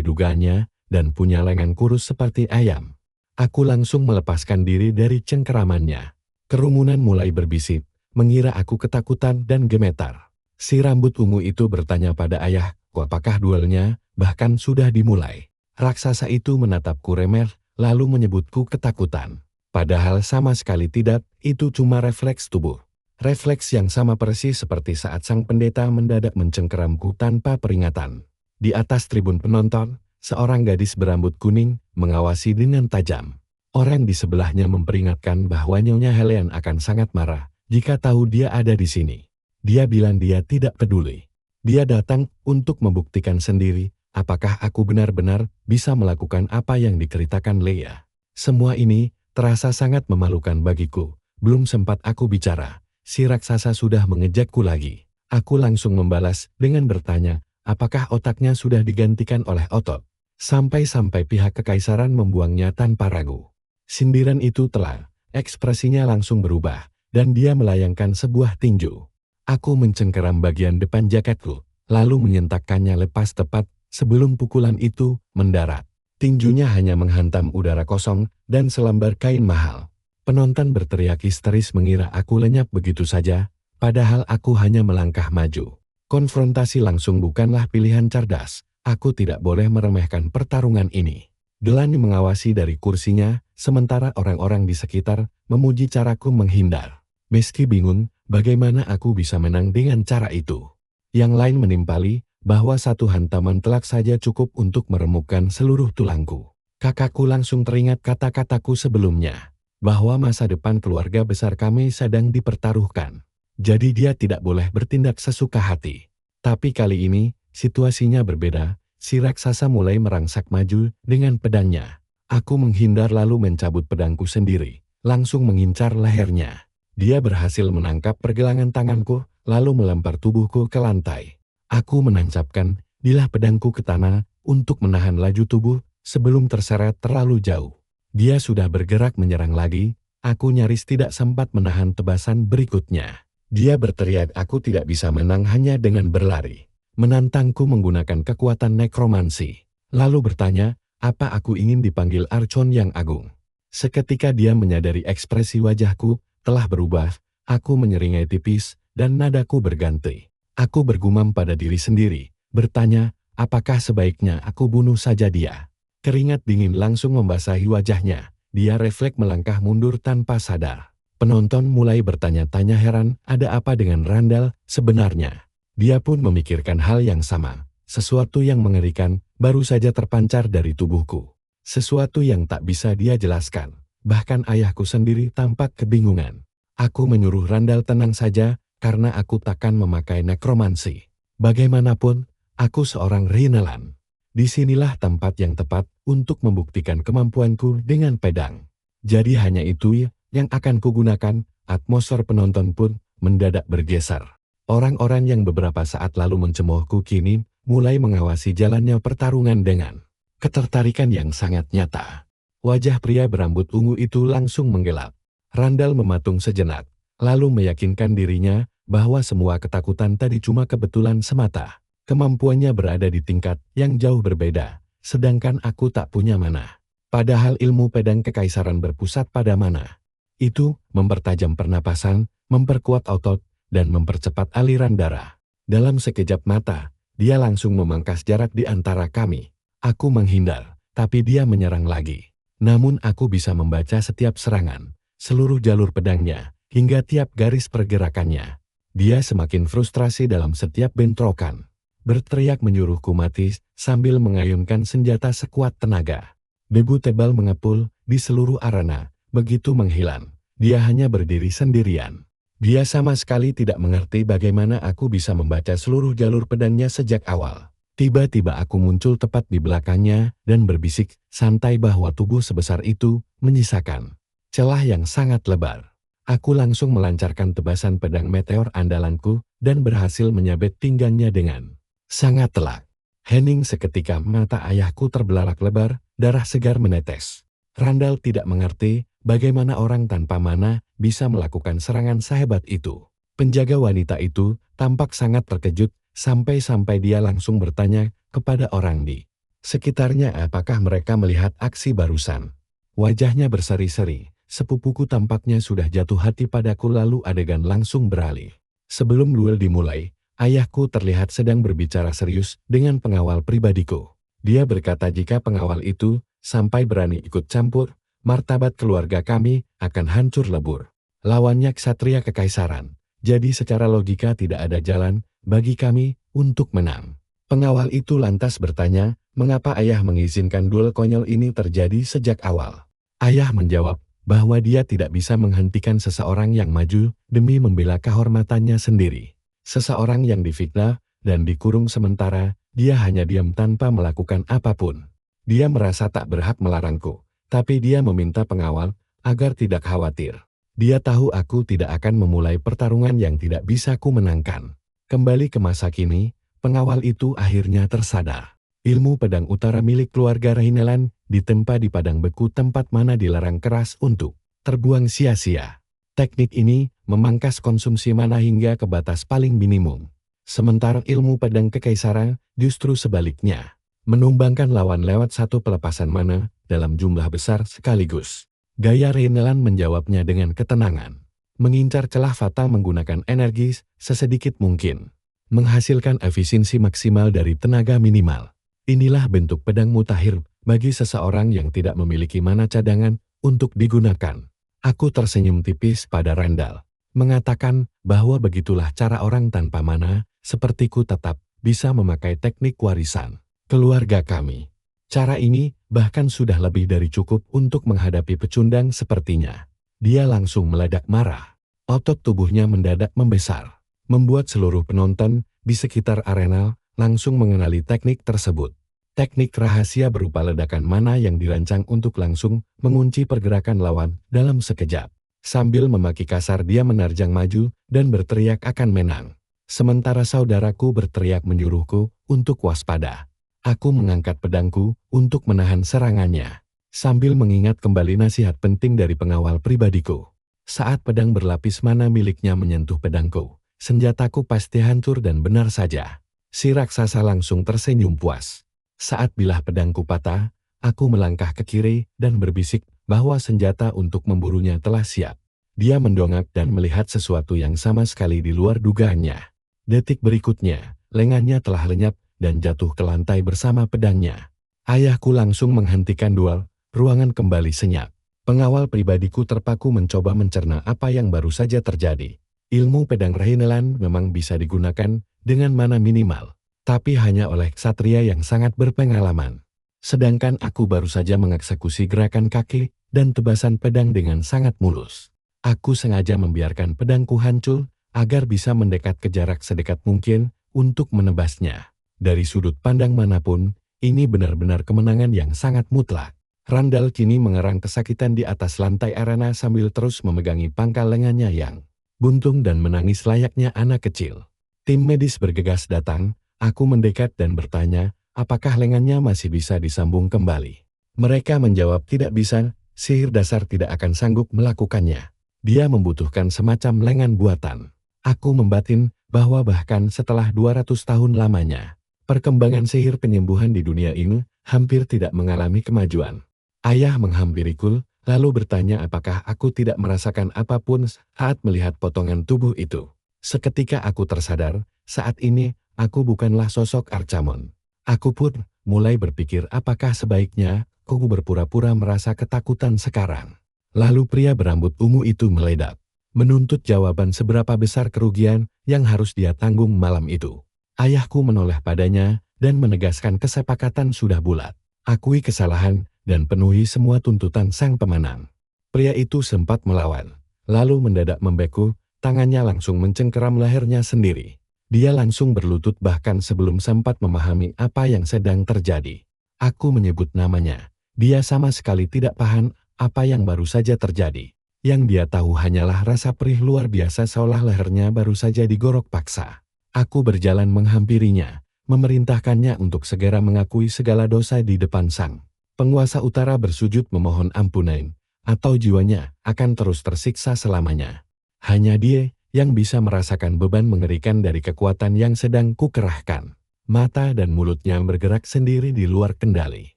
dugaannya dan punya lengan kurus seperti ayam. Aku langsung melepaskan diri dari cengkeramannya. Kerumunan mulai berbisik, mengira aku ketakutan dan gemetar. Si rambut ungu itu bertanya pada ayahku apakah duelnya bahkan sudah dimulai. Raksasa itu menatapku remeh, lalu menyebutku ketakutan. Padahal sama sekali tidak, itu cuma refleks tubuh. Refleks yang sama persis seperti saat sang pendeta mendadak mencengkeramku tanpa peringatan. Di atas tribun penonton, seorang gadis berambut kuning mengawasi dengan tajam. Orang di sebelahnya memperingatkan bahwa Nyonya Helen akan sangat marah jika tahu dia ada di sini. Dia bilang dia tidak peduli. Dia datang untuk membuktikan sendiri apakah aku benar-benar bisa melakukan apa yang diceritakan Leah. Semua ini terasa sangat memalukan bagiku. Belum sempat aku bicara, si raksasa sudah mengejakku lagi. Aku langsung membalas dengan bertanya, apakah otaknya sudah digantikan oleh otot? Sampai-sampai pihak kekaisaran membuangnya tanpa ragu. Sindiran itu telah, ekspresinya langsung berubah. dan dia melayangkan sebuah tinju. Aku mencengkeram bagian depan jaketku, lalu menyentakkannya lepas tepat sebelum pukulan itu mendarat. Tinjunya hanya menghantam udara kosong dan selembar kain mahal. Penonton berteriak histeris mengira aku lenyap begitu saja, padahal aku hanya melangkah maju. Konfrontasi langsung bukanlah pilihan cerdas. Aku tidak boleh meremehkan pertarungan ini. Delany mengawasi dari kursinya, sementara orang-orang di sekitar memuji caraku menghindar. Meski bingung, bagaimana aku bisa menang dengan cara itu. Yang lain menimpali bahwa satu hantaman telak saja cukup untuk meremukkan seluruh tulangku. Kakakku langsung teringat kata-kataku sebelumnya, bahwa masa depan keluarga besar kami sedang dipertaruhkan. Jadi dia tidak boleh bertindak sesuka hati. Tapi kali ini, situasinya berbeda. Si raksasa mulai merangsak maju dengan pedangnya. Aku menghindar lalu mencabut pedangku sendiri, langsung mengincar lehernya. Dia berhasil menangkap pergelangan tanganku, lalu melempar tubuhku ke lantai. Aku menancapkan bilah pedangku ke tanah untuk menahan laju tubuh sebelum terseret terlalu jauh. Dia sudah bergerak menyerang lagi, aku nyaris tidak sempat menahan tebasan berikutnya. Dia berteriak aku tidak bisa menang hanya dengan berlari. Menantangku menggunakan kekuatan nekromansi. Lalu bertanya, apa aku ingin dipanggil Archon yang agung? Seketika dia menyadari ekspresi wajahku telah berubah, aku menyeringai tipis, dan nadaku berganti. Aku bergumam pada diri sendiri, bertanya, apakah sebaiknya aku bunuh saja dia? Keringat dingin langsung membasahi wajahnya, dia refleks melangkah mundur tanpa sadar. Penonton mulai bertanya-tanya heran, ada apa dengan Randall sebenarnya? Dia pun memikirkan hal yang sama. Sesuatu yang mengerikan baru saja terpancar dari tubuhku. Sesuatu yang tak bisa dia jelaskan. Bahkan ayahku sendiri tampak kebingungan. Aku menyuruh Randall tenang saja karena aku takkan memakai nekromansi. Bagaimanapun, aku seorang Rhineland. Disinilah tempat yang tepat untuk membuktikan kemampuanku dengan pedang. Jadi hanya itu yang akan kugunakan. Atmosfer penonton pun mendadak bergeser. Orang-orang yang beberapa saat lalu mencemoohku kini mulai mengawasi jalannya pertarungan dengan ketertarikan yang sangat nyata. Wajah pria berambut ungu itu langsung menggelap. Randall mematung sejenak, lalu meyakinkan dirinya bahwa semua ketakutan tadi cuma kebetulan semata. Kemampuannya berada di tingkat yang jauh berbeda, sedangkan aku tak punya mana. Padahal ilmu pedang kekaisaran berpusat pada mana. Itu mempertajam pernapasan, memperkuat otot, dan mempercepat aliran darah. Dalam sekejap mata, dia langsung memangkas jarak di antara kami. Aku menghindar, tapi dia menyerang lagi. Namun aku bisa membaca setiap serangan, seluruh jalur pedangnya, hingga tiap garis pergerakannya. Dia semakin frustrasi dalam setiap bentrokan. Berteriak menyuruhku mati sambil mengayunkan senjata sekuat tenaga. Debu tebal mengepul di seluruh arena, begitu menghilang. Dia hanya berdiri sendirian. Dia sama sekali tidak mengerti bagaimana aku bisa membaca seluruh jalur pedangnya sejak awal. Tiba-tiba aku muncul tepat di belakangnya dan berbisik santai bahwa tubuh sebesar itu menyisakan celah yang sangat lebar. Aku langsung melancarkan tebasan pedang meteor andalanku dan berhasil menyabet pinggangnya dengan sangat telak. Hening seketika mata ayahku terbelalak lebar, darah segar menetes. Randall tidak mengerti bagaimana orang tanpa mana bisa melakukan serangan sehebat itu. Penjaga wanita itu tampak sangat terkejut sampai-sampai dia langsung bertanya kepada orang di sekitarnya apakah mereka melihat aksi barusan. Wajahnya berseri-seri, sepupuku tampaknya sudah jatuh hati padaku lalu adegan langsung beralih. Sebelum duel dimulai, ayahku terlihat sedang berbicara serius dengan pengawal pribadiku. Dia berkata jika pengawal itu sampai berani ikut campur, martabat keluarga kami akan hancur lebur. Lawannya ksatria kekaisaran, jadi secara logika tidak ada jalan bagi kami untuk menang. Pengawal itu lantas bertanya, mengapa ayah mengizinkan duel konyol ini terjadi sejak awal? Ayah menjawab bahwa dia tidak bisa menghentikan seseorang yang maju demi membela kehormatannya sendiri. Seseorang yang difitnah dan dikurung sementara, dia hanya diam tanpa melakukan apapun. Dia merasa tak berhak melarangku, tapi dia meminta pengawal agar tidak khawatir. Dia tahu aku tidak akan memulai pertarungan yang tidak bisa ku menangkan. Kembali ke masa kini, pengawal itu akhirnya tersadar. Ilmu pedang utara milik keluarga Rhineland ditempa di padang beku tempat mana dilarang keras untuk terbuang sia-sia. Teknik ini memangkas konsumsi mana hingga ke batas paling minimum. Sementara ilmu pedang kekaisaran justru sebaliknya, menumbangkan lawan lewat satu pelepasan mana dalam jumlah besar sekaligus. Gaya Rheinland menjawabnya dengan ketenangan. Mengincar celah fatal menggunakan energi sesedikit mungkin. Menghasilkan efisiensi maksimal dari tenaga minimal. Inilah bentuk pedang mutakhir bagi seseorang yang tidak memiliki mana cadangan untuk digunakan. Aku tersenyum tipis pada Randall, mengatakan bahwa begitulah cara orang tanpa mana sepertiku tetap bisa memakai teknik warisan keluarga kami. Cara ini bahkan sudah lebih dari cukup untuk menghadapi pecundang sepertinya. Dia langsung meledak marah. Otot tubuhnya mendadak membesar, membuat seluruh penonton di sekitar arena langsung mengenali teknik tersebut. Teknik rahasia berupa ledakan mana yang dirancang untuk langsung mengunci pergerakan lawan dalam sekejap. Sambil memaki kasar dia menerjang maju dan berteriak akan menang. Sementara saudaraku berteriak menyuruhku untuk waspada. Aku mengangkat pedangku untuk menahan serangannya. Sambil mengingat kembali nasihat penting dari pengawal pribadiku. Saat pedang berlapis mana miliknya menyentuh pedangku, senjataku pasti hancur dan benar saja. Si raksasa langsung tersenyum puas. Saat bilah pedangku patah, aku melangkah ke kiri dan berbisik bahwa senjata untuk memburunya telah siap. Dia mendongak dan melihat sesuatu yang sama sekali di luar dugaannya. Detik berikutnya, lengannya telah lenyap dan jatuh ke lantai bersama pedangnya. Ayahku langsung menghentikan duel, ruangan kembali senyap. Pengawal pribadiku terpaku mencoba mencerna apa yang baru saja terjadi. Ilmu pedang Rheinland memang bisa digunakan dengan mana minimal. Tapi hanya oleh ksatria yang sangat berpengalaman. Sedangkan aku baru saja mengeksekusi gerakan kaki dan tebasan pedang dengan sangat mulus. Aku sengaja membiarkan pedangku hancur agar bisa mendekat ke jarak sedekat mungkin untuk menebasnya. Dari sudut pandang manapun, ini benar-benar kemenangan yang sangat mutlak. Randall kini mengerang kesakitan di atas lantai arena sambil terus memegangi pangkal lengannya yang buntung dan menangis layaknya anak kecil. Tim medis bergegas datang. Aku mendekat dan bertanya, apakah lengannya masih bisa disambung kembali. Mereka menjawab tidak bisa, sihir dasar tidak akan sanggup melakukannya. Dia membutuhkan semacam lengan buatan. Aku membatin bahwa bahkan setelah 200 tahun lamanya, perkembangan sihir penyembuhan di dunia ini hampir tidak mengalami kemajuan. Ayah menghampiriku, lalu bertanya apakah aku tidak merasakan apapun saat melihat potongan tubuh itu. Seketika aku tersadar, saat ini, aku bukanlah sosok Archamon. Aku pun mulai berpikir apakah sebaiknya aku berpura-pura merasa ketakutan sekarang. Lalu pria berambut ungu itu meledak, menuntut jawaban seberapa besar kerugian yang harus dia tanggung malam itu. Ayahku menoleh padanya dan menegaskan kesepakatan sudah bulat. Akui kesalahan dan penuhi semua tuntutan sang pemenang. Pria itu sempat melawan, lalu mendadak membeku, tangannya langsung mencengkeram lehernya sendiri. Dia langsung berlutut bahkan sebelum sempat memahami apa yang sedang terjadi. Aku menyebut namanya. Dia sama sekali tidak paham apa yang baru saja terjadi. Yang dia tahu hanyalah rasa perih luar biasa seolah lehernya baru saja digorok paksa. Aku berjalan menghampirinya, memerintahkannya untuk segera mengakui segala dosa di depan sang penguasa utara bersujud memohon ampunan, atau jiwanya akan terus tersiksa selamanya. Hanya dia yang bisa merasakan beban mengerikan dari kekuatan yang sedang kukerahkan. Mata dan mulutnya bergerak sendiri di luar kendali.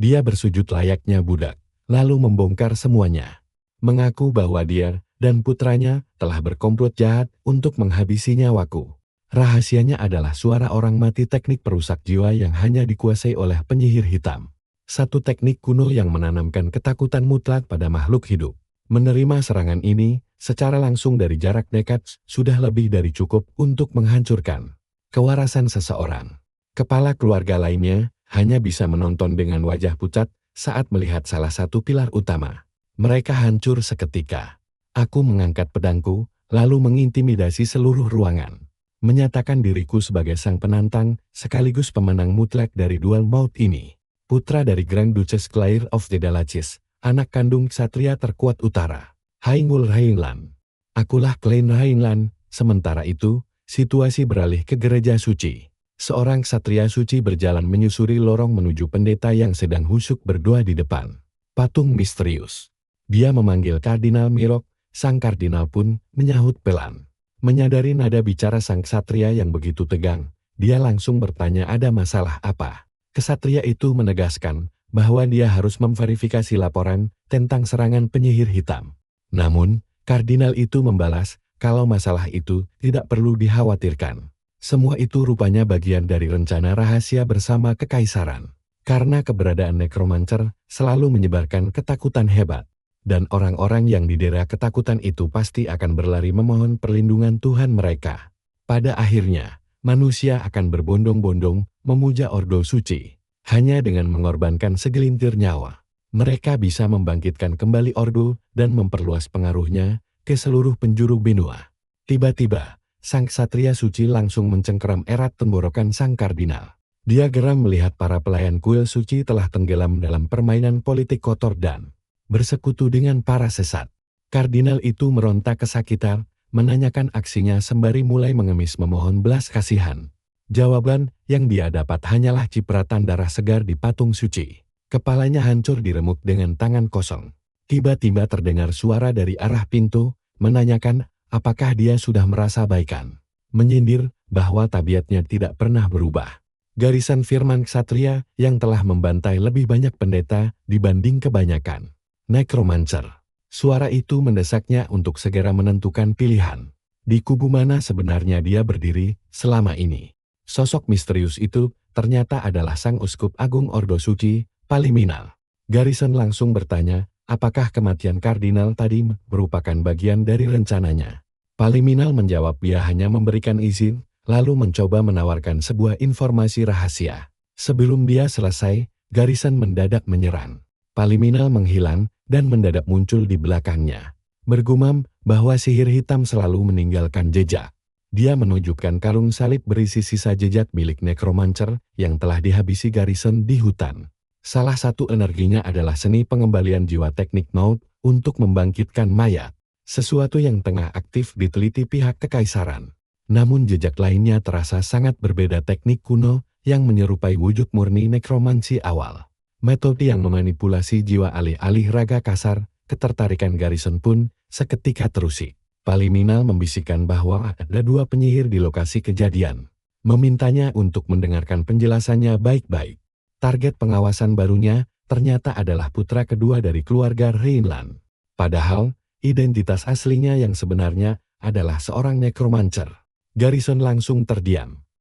Dia bersujud layaknya budak, lalu membongkar semuanya. Mengaku bahwa dia dan putranya telah berkomplot jahat untuk menghabisi nyawaku. Rahasianya adalah suara orang mati, teknik perusak jiwa yang hanya dikuasai oleh penyihir hitam. Satu teknik kuno yang menanamkan ketakutan mutlak pada makhluk hidup. Menerima serangan ini secara langsung dari jarak dekat sudah lebih dari cukup untuk menghancurkan kewarasan seseorang. Kepala keluarga lainnya hanya bisa menonton dengan wajah pucat saat melihat salah satu pilar utama. Mereka hancur seketika. Aku mengangkat pedangku, lalu mengintimidasi seluruh ruangan. Menyatakan diriku sebagai sang penantang sekaligus pemenang mutlak dari duel maut ini. Putra dari Grand Duchess Claire of the Dalaches, anak kandung ksatria terkuat utara. Haingul Rheinland. Akulah Klein Rheinland. Sementara itu, situasi beralih ke gereja suci. Seorang ksatria suci berjalan menyusuri lorong menuju pendeta yang sedang husyuk berdoa di depan patung misterius. Dia memanggil Kardinal Mirok, Sang kardinal pun menyahut pelan. Menyadari nada bicara sang ksatria yang begitu tegang, dia langsung bertanya ada masalah apa. Ksatria itu menegaskan bahwa dia harus memverifikasi laporan tentang serangan penyihir hitam. Namun, kardinal itu membalas kalau masalah itu tidak perlu dikhawatirkan. Semua itu rupanya bagian dari rencana rahasia bersama kekaisaran. Karena keberadaan nekromancer selalu menyebarkan ketakutan hebat. Dan orang-orang yang didera ketakutan itu pasti akan berlari memohon perlindungan Tuhan mereka. Pada akhirnya, manusia akan berbondong-bondong memuja Ordo Suci. Hanya dengan mengorbankan segelintir nyawa, mereka bisa membangkitkan kembali Ordo dan memperluas pengaruhnya ke seluruh penjuru benua. Tiba-tiba, sang ksatria suci langsung mencengkeram erat tenggorokan sang kardinal. Dia geram melihat para pelayan kuil suci telah tenggelam dalam permainan politik kotor dan bersekutu dengan para sesat. Kardinal itu meronta kesakitan, menanyakan aksinya sembari mulai mengemis memohon belas kasihan. Jawaban yang dia dapat hanyalah cipratan darah segar di patung suci. Kepalanya hancur diremuk dengan tangan kosong. Tiba-tiba terdengar suara dari arah pintu, menanyakan apakah dia sudah merasa baikan. Menyindir bahwa tabiatnya tidak pernah berubah. Garisan firman ksatria yang telah membantai lebih banyak pendeta dibanding kebanyakan nekromancer. Suara itu mendesaknya untuk segera menentukan pilihan. Di kubu mana sebenarnya dia berdiri selama ini? Sosok misterius itu ternyata adalah sang uskup agung Ordo Suci, Paliminal. Garrison langsung bertanya, apakah kematian kardinal tadi merupakan bagian dari rencananya? Paliminal menjawab dia hanya memberikan izin, lalu mencoba menawarkan sebuah informasi rahasia. Sebelum dia selesai, Garrison mendadak menyerang. Paliminal menghilang dan mendadak muncul di belakangnya. Bergumam bahwa sihir hitam selalu meninggalkan jejak. Dia menunjukkan kalung salib berisi sisa jejak milik nekromancer yang telah dihabisi Garrison di hutan. Salah satu energinya adalah seni pengembalian jiwa teknik maut untuk membangkitkan mayat. Sesuatu yang tengah aktif diteliti pihak kekaisaran. Namun jejak lainnya terasa sangat berbeda teknik kuno yang menyerupai wujud murni nekromansi awal. Metode yang memanipulasi jiwa alih-alih raga kasar, ketertarikan Garrison pun seketika terusik. Paliminal membisikkan bahwa ada 2 penyihir di lokasi kejadian. Memintanya untuk mendengarkan penjelasannya baik-baik. Target pengawasan barunya ternyata adalah putra kedua dari keluarga Rhineland. Padahal, identitas aslinya yang sebenarnya adalah seorang nekromancer. Garrison langsung terdiam.